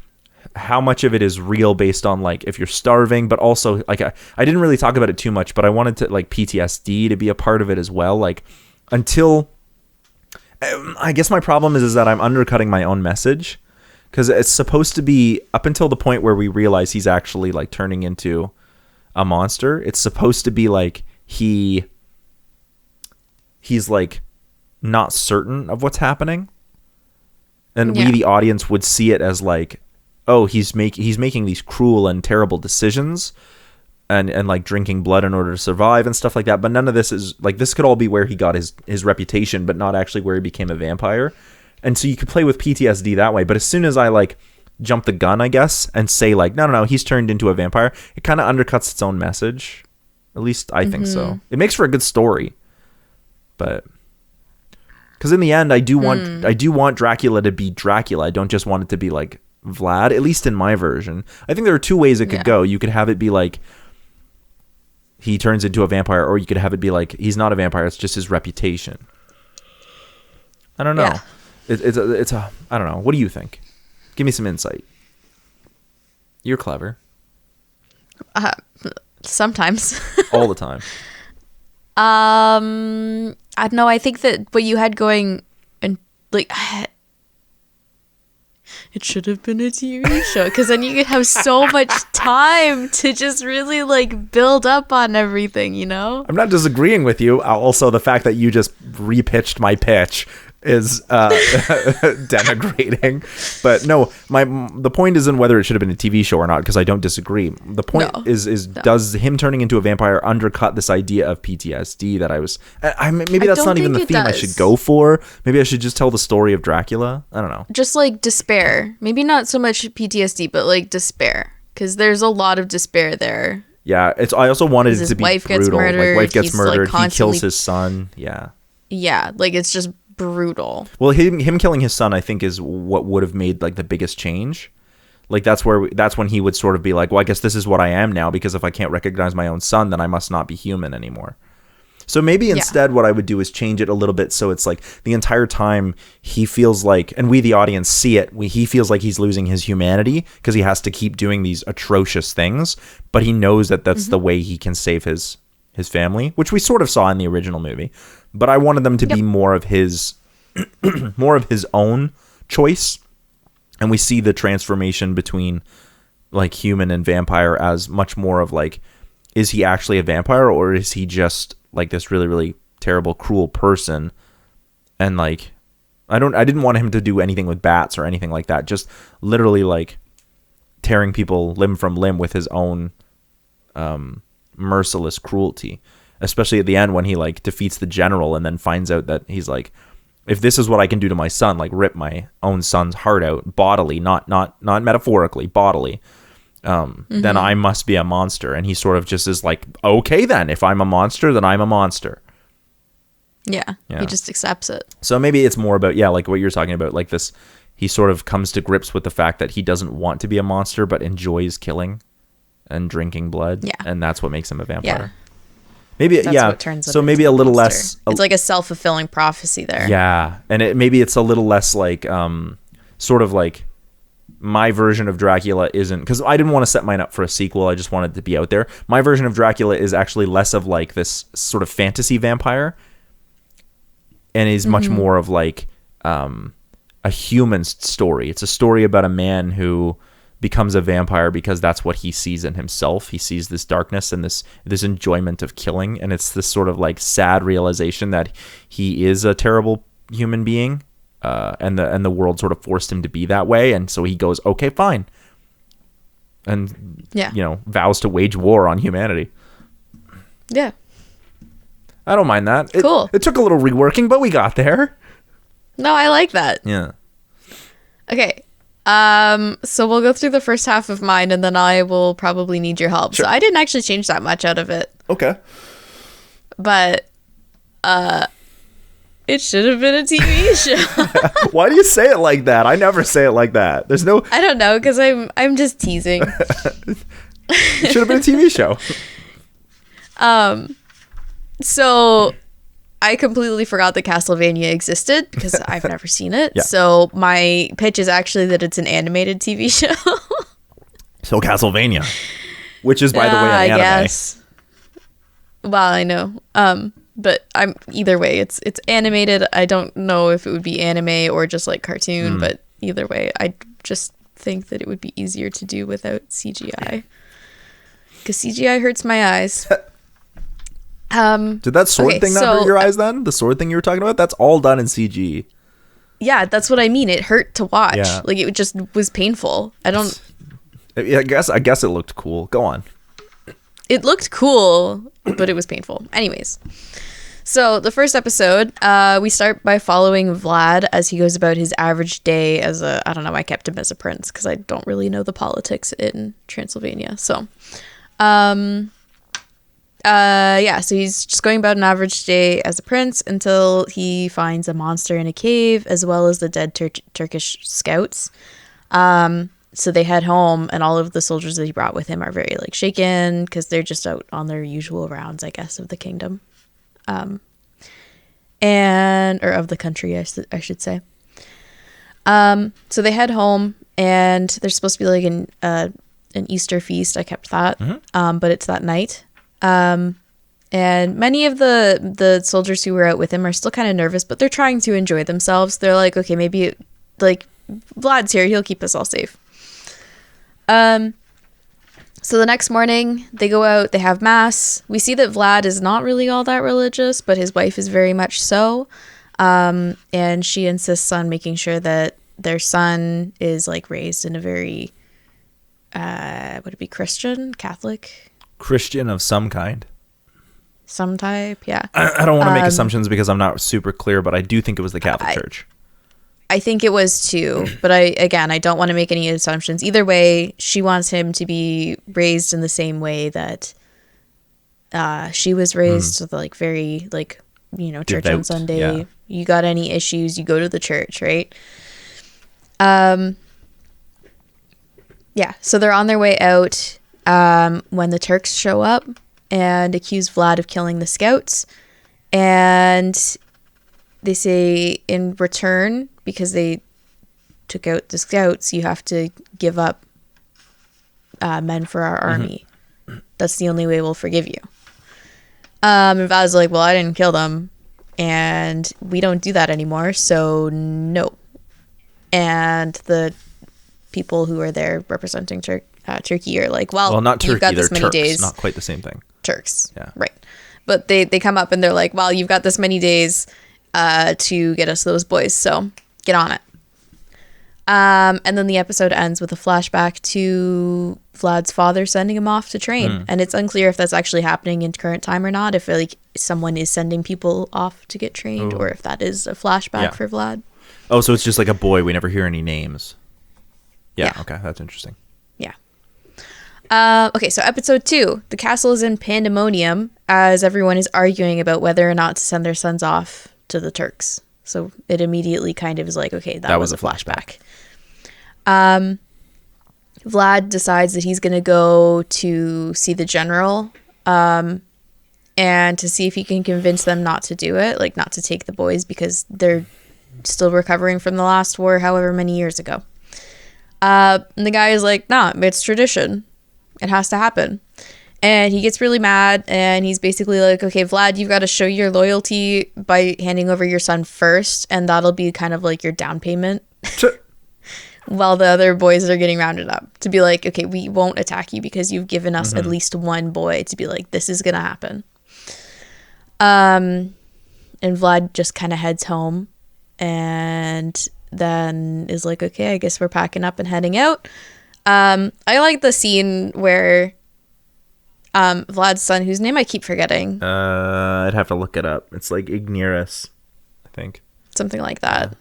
how much of it is real based on like if you're starving, but also like I didn't really talk about it too much, but I wanted to like PTSD to be a part of it as well. Like until I guess my problem is that I'm undercutting my own message, because it's supposed to be up until the point where we realize he's actually like turning into a monster. It's supposed to be like he's like not certain of what's happening, and we, the audience, would see it as like, oh, he's making these cruel and terrible decisions, and like drinking blood in order to survive and stuff like that. But none of this is like, this could all be where he got his reputation, but not actually where he became a vampire. And so you could play with PTSD that way. But as soon as I like jump the gun, I guess, and say like, no, he's turned into a vampire, it kind of undercuts its own message. At least I think so. It makes for a good story. But because in the end, I do want Dracula to be Dracula. I don't just want it to be like Vlad, at least in my version. I think there are 2 ways it could go. You could have it be like he turns into a vampire, or you could have it be like he's not a vampire, it's just his reputation. I don't know. Yeah. It's a I don't know. What do you think? Give me some insight. You're clever. Sometimes. All the time. I don't know. I think that what you had going, and like, it should have been a TV show, because then you could have so much time to just really like build up on everything, you know? I'm not disagreeing with you. Also, the fact that you just repitched my pitch is denigrating. But no, the point isn't whether it should have been a TV show or not, because I don't disagree. The point is does him turning into a vampire undercut this idea of PTSD that maybe that's not even the theme I should go for. Maybe I should just tell the story of Dracula. I don't know. Just like despair. Maybe not so much PTSD, but like despair, because there's a lot of despair there. Yeah, I also wanted it to be wife brutal. Gets murdered, wife gets murdered. Like he kills his son. Yeah. Yeah, like it's just brutal. Well, him killing his son, I think, is what would have made like the biggest change. Like that's when he would sort of be like, well, I guess this is what I am now, because if I can't recognize my own son, then I must not be human anymore. So maybe instead what I would do is change it a little bit, so it's like the entire time he feels like, and we the audience see it, he feels like he's losing his humanity because he has to keep doing these atrocious things, but he knows that that's the way he can save his family, which we sort of saw in the original movie. But I wanted them to be more of his own choice. And we see the transformation between like human and vampire as much more of like, is he actually a vampire, or is he just like this really, really terrible, cruel person? And like, I didn't want him to do anything with bats or anything like that. Just literally like tearing people limb from limb with his own merciless cruelty. Especially at the end when he like defeats the general and then finds out that he's like, if this is what I can do to my son, like rip my own son's heart out bodily, not metaphorically, bodily, then I must be a monster. And he sort of just is like, okay, then if I'm a monster, then I'm a monster. Yeah. He just accepts it. So maybe it's more about, like what you're talking about, like this, he sort of comes to grips with the fact that he doesn't want to be a monster, but enjoys killing and drinking blood. Yeah. And that's what makes him a vampire. Yeah. Maybe, that's what turns so maybe a little less. It's like a self-fulfilling prophecy there. Yeah. And maybe it's a little less like, sort of like my version of Dracula isn't, because I didn't want to set mine up for a sequel. I just wanted it to be out there. My version of Dracula is actually less of like this sort of fantasy vampire, and is much more of like a human story. It's a story about a man who becomes a vampire because that's what he sees in himself. He sees this darkness and this enjoyment of killing, and it's this sort of like sad realization that he is a terrible human being, and the world sort of forced him to be that way, and so he goes, okay, fine, and vows to wage war on humanity. Yeah, I don't mind that. Cool. It took a little reworking, but we got there. No, I like that. Yeah. Okay. So we'll go through the first half of mine, and then I will probably need your help. Sure. So I didn't actually change that much out of it. Okay. But It should have been a TV show. Why do you say it like that? I never say it like that. There's no. I don't know, because I'm just teasing. It should have been a TV show. So I completely forgot that Castlevania existed because I've never seen it. Yeah. So my pitch is actually that it's an animated TV show. So Castlevania, which is, by the way, an anime. I guess. Well, I know. But I'm either way, it's animated. I don't know if it would be anime or just like cartoon, but either way, I just think that it would be easier to do without CGI. Because CGI hurts my eyes. Did that sword thing not hurt your eyes then? The sword thing you were talking about? That's all done in CG. Yeah, that's what I mean. It hurt to watch. Yeah. Like, it just was painful. I guess it looked cool. Go on. It looked cool, but it was painful. Anyways. So the first episode, we start by following Vlad as he goes about his average day as I don't know, I kept him as a prince because I don't really know the politics in Transylvania. So, so he's just going about an average day as a prince until he finds a monster in a cave as well as the dead Turkish scouts. So they head home, and all of the soldiers that he brought with him are very like shaken because they're just out on their usual rounds, I guess, of the kingdom, or of the country, I should say. So they head home, and there's supposed to be like an Easter feast. I kept that, but it's that night. And many of the soldiers who were out with him are still kind of nervous, but they're trying to enjoy themselves. They're like, okay, maybe like Vlad's here, he'll keep us all safe. So the next morning they go out, they have mass. We see that Vlad is not really all that religious, but his wife is very much so. And she insists on making sure that their son is like raised in a very, would it be Christian, Catholic? Christian of some kind. Some type, yeah. I don't want to make assumptions because I'm not super clear, but I do think it was the Catholic Church. I think it was too, but I don't want to make any assumptions. Either way, she wants him to be raised in the same way that she was raised, like very like, you know, church devout, on Sunday. yeah. You got any issues, you go to the church, right? Yeah, so they're on their way out when the Turks show up and accuse Vlad of killing the scouts, and they say in return, because they took out the scouts, you have to give up men for our army. That's the only way we'll forgive you. And Vlad's like, well, I didn't kill them, and we don't do that anymore, so no. And the people who are there representing Turkey are like, well, not Turkey, you've got this they're many Turks, days. not quite the same thing. Turks, yeah, right. But they come up and they're like, well, you've got this many days to get us those boys, so get on it. And then the episode ends with a flashback to Vlad's father sending him off to train, and it's unclear if that's actually happening in current time or not, if like someone is sending people off to get trained, or if that is a flashback for Vlad. Oh, so it's just like a boy, we never hear any names. Yeah. Okay, that's interesting. Yeah. Okay, so episode 2, the castle is in pandemonium as everyone is arguing about whether or not to send their sons off to the Turks. So it immediately kind of is like, okay, that was a flashback. Vlad decides that he's going to go to see the general and to see if he can convince them not to do it, like not to take the boys because they're still recovering from the last war however many years ago. And the guy is like, nah, it's tradition. It has to happen. And he gets really mad, and he's basically like, okay, Vlad, you've got to show your loyalty by handing over your son first, and that'll be kind of like your down payment while the other boys are getting rounded up to be like, okay, we won't attack you because you've given us at least one boy to be like, this is going to happen. And Vlad just kind of heads home and then is like, okay, I guess we're packing up and heading out. I like the scene where Vlad's son, whose name I keep forgetting. I'd have to look it up. It's like Igneris, I think. Something like that.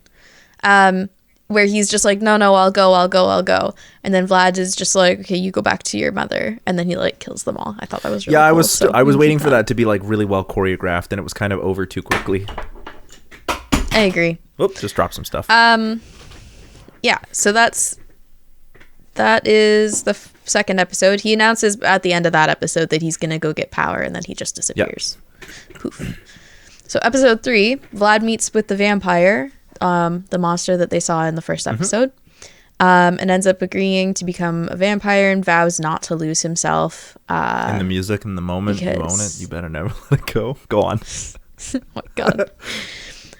Where he's just like, no, I'll go. And then Vlad is just like, okay, you go back to your mother. And then he like kills them all. I thought that was really cool. I was waiting for that to be like really well choreographed, and it was kind of over too quickly. I agree. Whoop, just drop some stuff. Yeah, so that is the second episode. He announces at the end of that episode that he's gonna go get power, and then he just disappears. Yep. Poof. So episode 3, Vlad meets with the vampire, the monster that they saw in the first episode, and ends up agreeing to become a vampire and vows not to lose himself. In the music, in the moment, you own it. You better never let it go. Go on. Oh my god.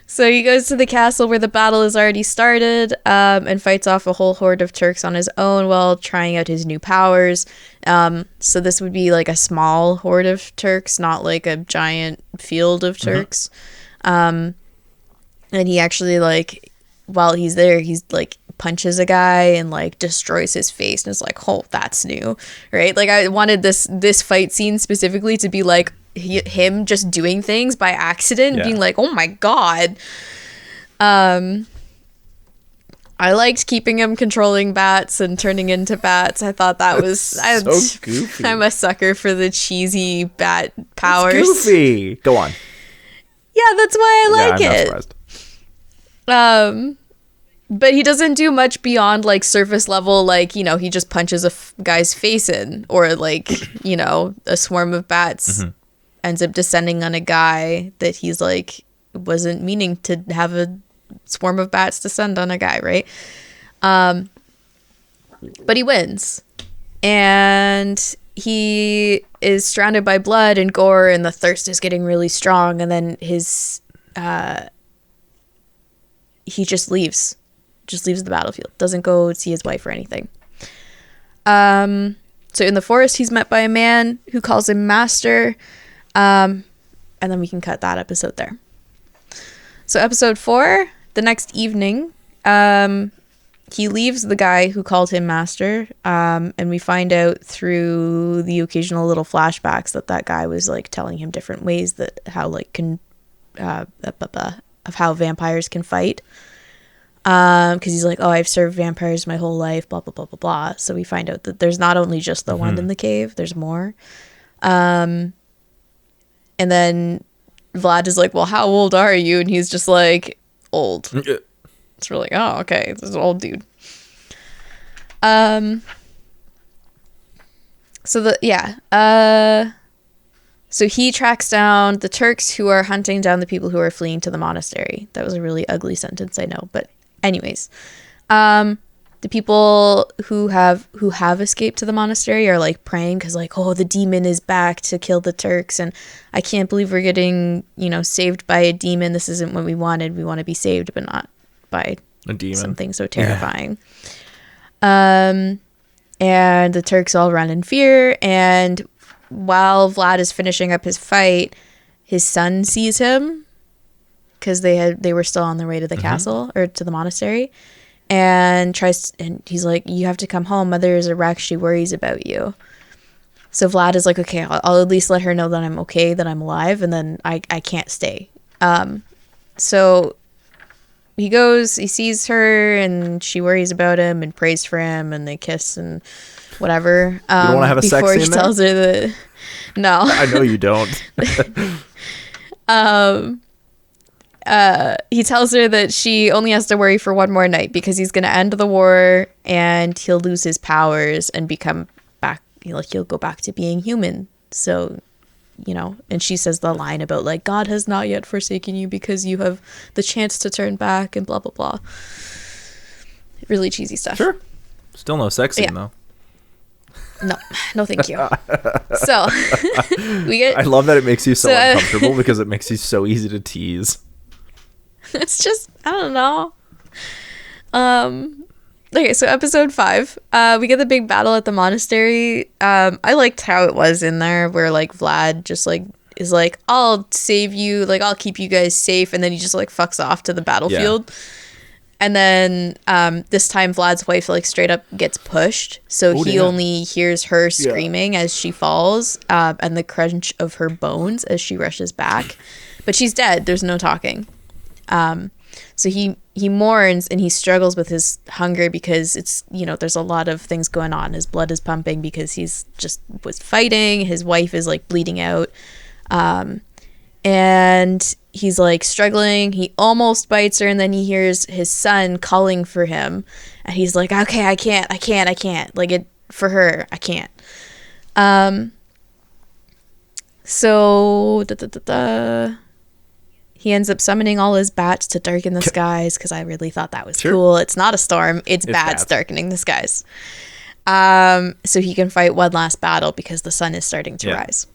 So he goes to the castle where the battle has already started, and fights off a whole horde of Turks on his own while trying out his new powers. So this would be like a small horde of Turks, not like a giant field of Turks. And he actually, like, while he's there, he's like punches a guy and like destroys his face, and it's like, oh, that's new, right? Like, I wanted this fight scene specifically to be like him just doing things by accident, being like, oh my god. I liked keeping him controlling bats and turning into bats. I thought that was so goofy. I'm a sucker for the cheesy bat powers. It's goofy. Go on. Yeah, that's why I like I'm it. not surprised. But he doesn't do much beyond like surface level, like, you know, he just punches a guy's face in, or like, you know, a swarm of bats ends up descending on a guy that he's like wasn't meaning to have a swarm of bats descend on a guy, right? But he wins, and he is surrounded by blood and gore, and the thirst is getting really strong, and then his he just leaves the battlefield, doesn't go see his wife or anything. So in the forest, he's met by a man who calls him master, and then we can cut that episode there. So episode 4, the next evening, he leaves the guy who called him master, and we find out through the occasional little flashbacks that guy was like telling him different ways that how like of how vampires can fight. Because he's like, oh, I've served vampires my whole life, blah, blah, blah, blah, blah. So we find out that there's not only just the one in the cave, there's more. And then Vlad is like, well, how old are you? And he's just like, old. It's really, oh, okay, this is an old dude. So he tracks down the Turks who are hunting down the people who are fleeing to the monastery. That was a really ugly sentence, I know, but anyways, the people who have escaped to the monastery are like praying because like, oh, the demon is back to kill the Turks, and I can't believe we're getting, you know, saved by a demon. This isn't what we wanted. We want to be saved, but not by a demon. Something so terrifying. And the Turks all run in fear, and while Vlad is finishing up his fight, his son sees him because they were still on their way to the castle or to the monastery, and he's like, you have to come home. Mother is a wreck. She worries about you. So Vlad is like, okay, I'll at least let her know that I'm okay, that I'm alive, and then I can't stay. So he goes, he sees her, and she worries about him and prays for him, and they kiss and whatever. You don't want to have a sex scene before he tells her that. No, I know you don't. He tells her that she only has to worry for one more night because he's going to end the war and he'll lose his powers and become back, like he'll go back to being human. So, you know, and she says the line about like, God has not yet forsaken you because you have the chance to turn back and blah, blah, blah. Really cheesy stuff. Sure. Still no sex scene though. No, thank you. So we get. I love that it makes you so uncomfortable because it makes you so easy to tease. It's just, I don't know. Okay, so episode 5, we get the big battle at the monastery. I liked how it was in there, where like Vlad just like is like, I'll save you, like I'll keep you guys safe, and then he just like fucks off to the battlefield. Yeah. And then this time Vlad's wife like straight up gets pushed, so he only hears her screaming as she falls, and the crunch of her bones as she rushes back. But she's dead. There's no talking. So he mourns and he struggles with his hunger because it's, you know, there's a lot of things going on. His blood is pumping because he's just was fighting. His wife is like bleeding out. And he's like struggling. He almost bites her, and then he hears his son calling for him, and he's like, okay, I can't, like, it for her, I can't. So he ends up summoning all his bats to darken the skies, because I really thought that was cool. It's not a storm, it's bats darkening the skies. So he can fight one last battle because the sun is starting to rise.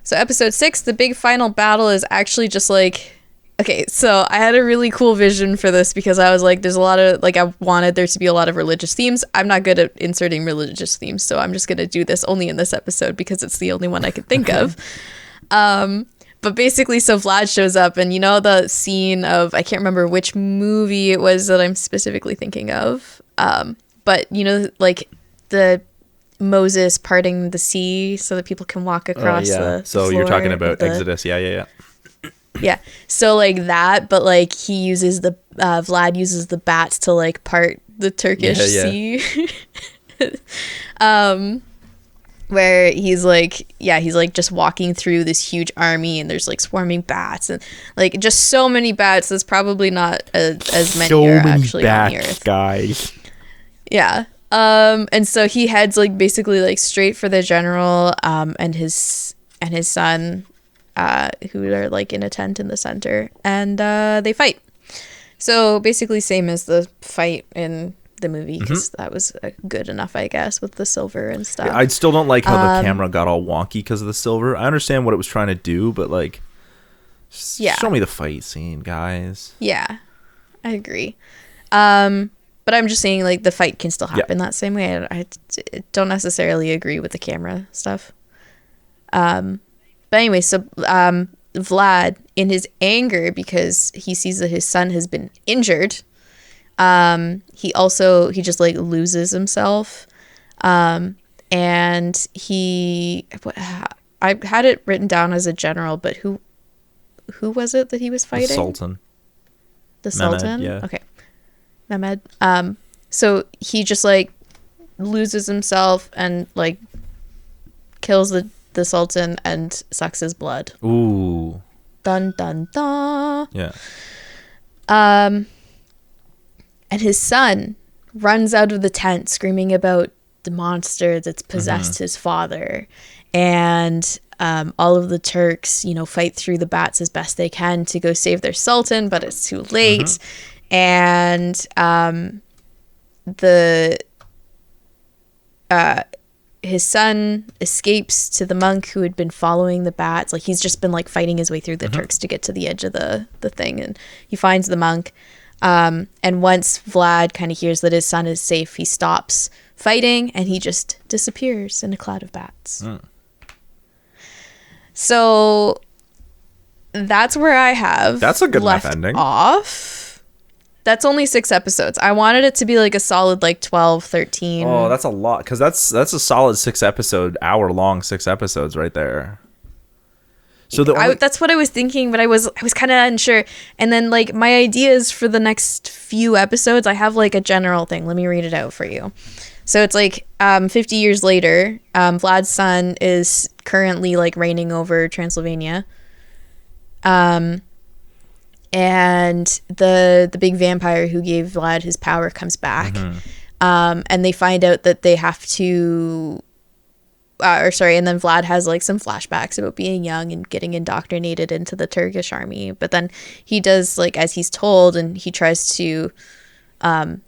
So episode 6, the big final battle, is actually just like, okay, so I had a really cool vision for this, because I was like, there's a lot of, like, I wanted there to be a lot of religious themes. I'm not good at inserting religious themes, so I'm just going to do this only in this episode because it's the only one I could think of. But basically, so Vlad shows up, and you know the scene of, I can't remember which movie it was that I'm specifically thinking of, but you know, like the Moses parting the sea so that people can walk across the so floor. You're talking about Exodus. Yeah. So like that, but like he uses the Vlad uses the bats to like part the Turkish sea. Where he's like just walking through this huge army, and there's like swarming bats, and like just so many bats. There's probably not as many so are many actually bats, on the earth, guys. Yeah. And so he heads like basically like straight for the general and his son, who are like in a tent in the center, and they fight. So basically same as the fight in the movie, because that was good enough, I guess, with the silver and stuff. Yeah, I still don't like how the camera got all wonky because of the silver. I understand what it was trying to do, but like, show me the fight scene, guys. Yeah, I agree. But I'm just saying, like, the fight can still happen that same way. I don't necessarily agree with the camera stuff. But anyway, so Vlad, in his anger, because he sees that his son has been injured, he just like loses himself. And I had it written down as a general, but who was it that he was fighting? The Sultan. The Sultan? Yeah. Okay. Mehmed. So he just like loses himself and like kills the Sultan and sucks his blood. Ooh. Dun dun dun. Yeah. And his son runs out of the tent screaming about the monster that's possessed his father. And all of the Turks, fight through the bats as best they can to go save their Sultan, but it's too late. And his son escapes to the monk who had been following the bats. Like, he's just been like fighting his way through the Turks to get to the edge of the thing, and he finds the monk. And once Vlad kind of hears that his son is safe, he stops fighting and he just disappears in a cloud of bats. So that's where I have that's a good left enough ending off. That's only 6 episodes. I wanted it to be like a solid like 12, 13. Oh, that's a lot, because that's a solid 6 episode, hour long 6 episodes right there. So that's what I was thinking, but I was kind of unsure. And then like my ideas for the next few episodes, I have like a general thing. Let me read it out for you. So it's like 50 years later, Vlad's son is currently like reigning over Transylvania. And the big vampire who gave Vlad his power comes back. And they find out that they have to and then Vlad has like some flashbacks about being young and getting indoctrinated into the Turkish army, but then he does like as he's told, and he tries to because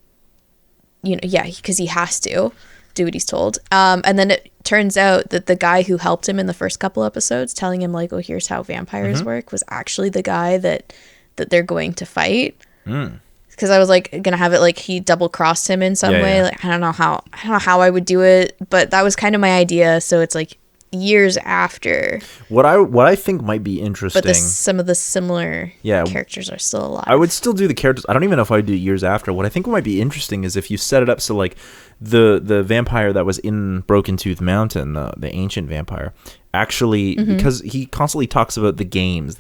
he has to do what he's told, and then it turns out that the guy who helped him in the first couple episodes, telling him like, oh, here's how vampires work, was actually the guy that they're going to fight. Because I was like gonna have it like he double crossed him in some way. Like I don't know how I would do it, but that was kind of my idea. So it's like years after. What I think might be interesting, but some of the similar characters are still alive. I would still do the characters. I don't even know if I'd do years after. What I think might be interesting is if you set it up so like the vampire that was in Broken Tooth Mountain, the ancient vampire, actually, because he constantly talks about the games.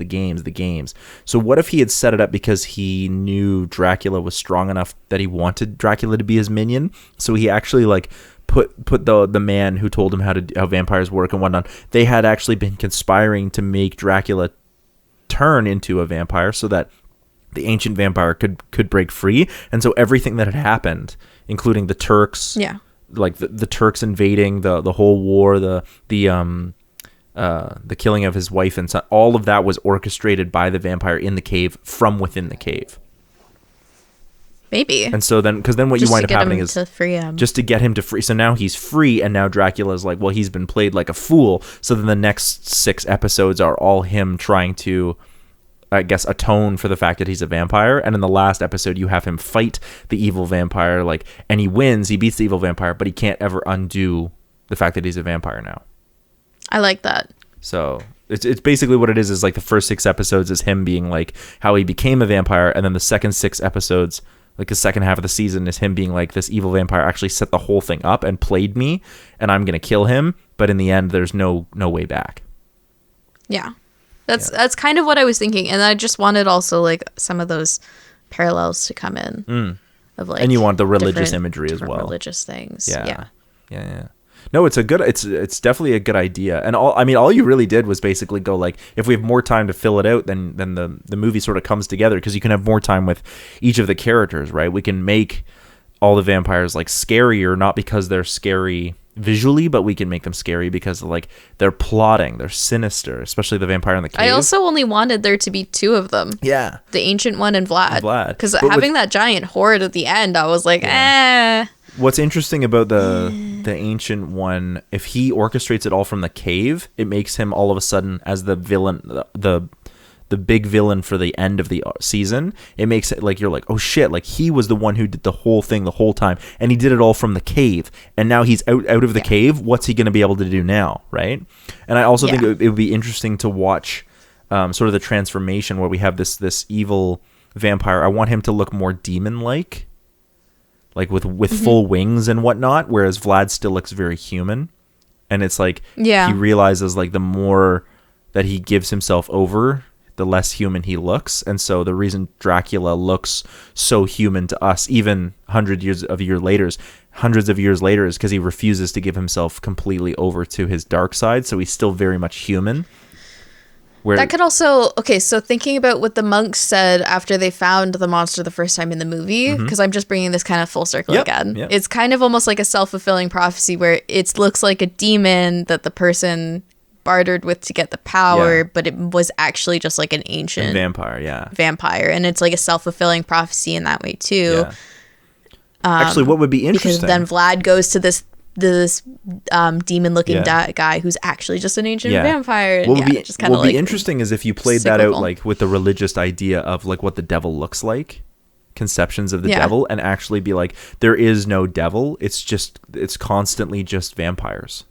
So what if he had set it up because he knew Dracula was strong enough that he wanted Dracula to be his minion? So he actually like put the man who told him how vampires work and whatnot. They had actually been conspiring to make Dracula turn into a vampire so that the ancient vampire could break free. And so everything that had happened, including the Turks, like the Turks invading, the whole war, the killing of his wife and son, all of that was orchestrated by the vampire in the cave from within the cave. Maybe. And so then, because then what you wind up happening is to free him. Just to get him to free. So now he's free, and now Dracula's like, well, he's been played like a fool. So then the next 6 episodes are all him trying to, I guess, atone for the fact that he's a vampire. And in the last episode, you have him fight the evil vampire, like, and he wins. He beats the evil vampire, but he can't ever undo the fact that he's a vampire now. I like that. So it's basically what it is like the first 6 episodes is him being like how he became a vampire, and then the second 6 episodes, like the second half of the season, is him being like, this evil vampire actually set the whole thing up and played me, and I'm gonna kill him, but in the end there's no way back. Yeah. That's kind of what I was thinking, and I just wanted also like some of those parallels to come in of like, and you want the religious imagery as well, religious things. Yeah. No, it's definitely a good idea. And all you really did was basically go like, if we have more time to fill it out, then the movie sort of comes together, because you can have more time with each of the characters, right? We can make all the vampires like scarier, not because they're scary visually, but we can make them scary because like they're plotting, they're sinister, especially the vampire in the cave. I also only wanted there to be 2 of them. Yeah. The ancient one and Vlad. Because having that giant horde at the end, I was like, What's interesting about the ancient one, if he orchestrates it all from the cave, it makes him all of a sudden, as the villain, the big villain for the end of the season. It makes it like you're like, oh shit, like he was the one who did the whole thing the whole time, and he did it all from the cave, and now he's out of the cave. What's he going to be able to do now, right? And I also think it would be interesting to watch sort of the transformation where we have this evil vampire. I want him to look more demon-like. Like with full wings and whatnot, whereas Vlad still looks very human. And it's like he realizes like the more that he gives himself over, the less human he looks. And so the reason Dracula looks so human to us, even hundreds of years later, is because he refuses to give himself completely over to his dark side. So he's still very much human. That could also, so thinking about what the monks said after they found the monster the first time in the movie, because I'm just bringing this kind of full circle again. Yep. It's kind of almost like a self-fulfilling prophecy where it looks like a demon that the person bartered with to get the power, but it was actually just like an ancient vampire. And it's like a self-fulfilling prophecy in that way too. Yeah. Actually, what would be interesting? Because then Vlad goes to this demon-looking guy who's actually just an ancient vampire. What would be interesting is if you played that out like with the religious idea of like what the devil looks like, conceptions of the devil, and actually be like, there is no devil. It's constantly just vampires.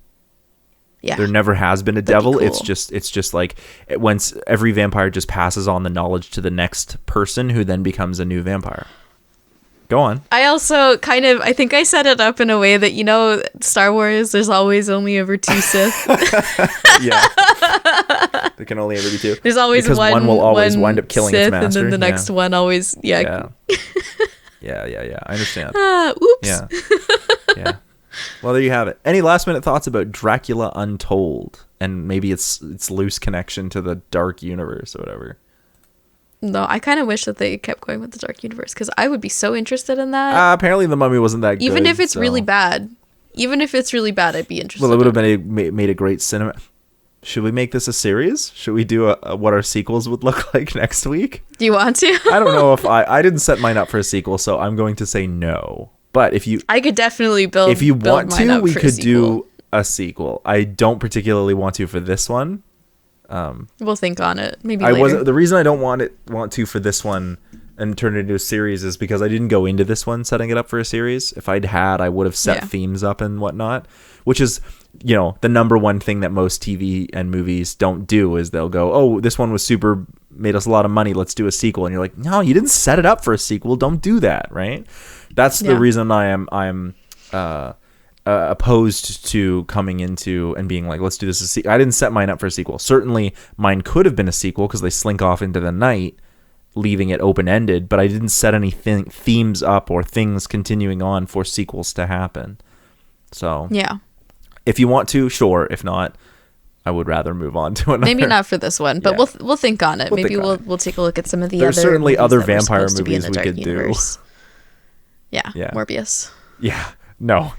Yeah, there never has been a devil. Cool. It's just like once every vampire just passes on the knowledge to the next person, who then becomes a new vampire. Go on. I also I think I set it up in a way that, Star Wars, there's always only ever 2 Sith. Yeah. There can only ever be 2. There's always because one will always wind up killing Sith, its master. And then the next one always, Yeah. I understand. Oops. Yeah. Yeah. Well, there you have it. Any last minute thoughts about Dracula Untold and maybe its loose connection to the dark universe or whatever? No, I kind of wish that they kept going with the dark universe, because I would be so interested in that. Apparently the Mummy wasn't that good. Even if it's really bad. I'd be interested. Well, it would have been made a great cinema. Should we make this a series? Should we do what our sequels would look like next week? Do you want to? I don't know if I didn't set mine up for a sequel, so I'm going to say no. But I could definitely build. If you want to, we could do a sequel. I don't particularly want to for this one. We'll think on it. Maybe later. The reason I don't want to for this one and turn it into a series is because I didn't go into this one setting it up for a series. If I would have set themes up and whatnot, which is, the number one thing that most TV and movies don't do is they'll go, oh, this one was super, made us a lot of money, let's do a sequel. And you're like, no, you didn't set it up for a sequel. Don't do that, right? That's the reason I'm opposed to coming into and being like, let's do this. I didn't set mine up for a sequel. Certainly mine could have been a sequel because they slink off into the night, leaving it open-ended, but I didn't set any themes up or things continuing on for sequels to happen. So if you want to, sure. If not, I would rather move on to another. Maybe not for this one, but Yeah. we'll think on it. Maybe think on we'll take a look at some of the There's other. certainly movies other that were vampire supposed to be in movies the we Dark could do. Universe. Yeah, Yeah. Morbius. Yeah. No.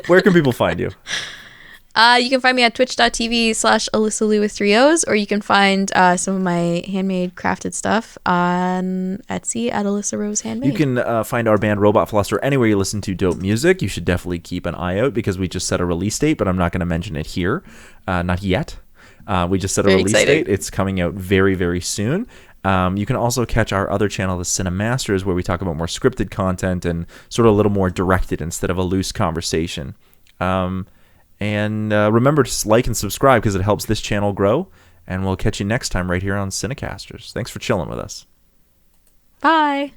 Where can people find you? You can find me at twitch.tv/Alyssa Lou with 3 O's, or you can find some of my handmade crafted stuff on Etsy at Alyssa Rose Handmade. You can find our band Robot Philosopher anywhere you listen to dope music. You should definitely keep an eye out because we just set a release date, but I'm not going to mention it here. Not yet. We just set a release date. It's coming out very, very soon. You can also catch our other channel, the CineMasters, where we talk about more scripted content and sort of a little more directed instead of a loose conversation. And remember to like and subscribe because it helps this channel grow. And we'll catch you next time right here on CineCasters. Thanks for chilling with us. Bye.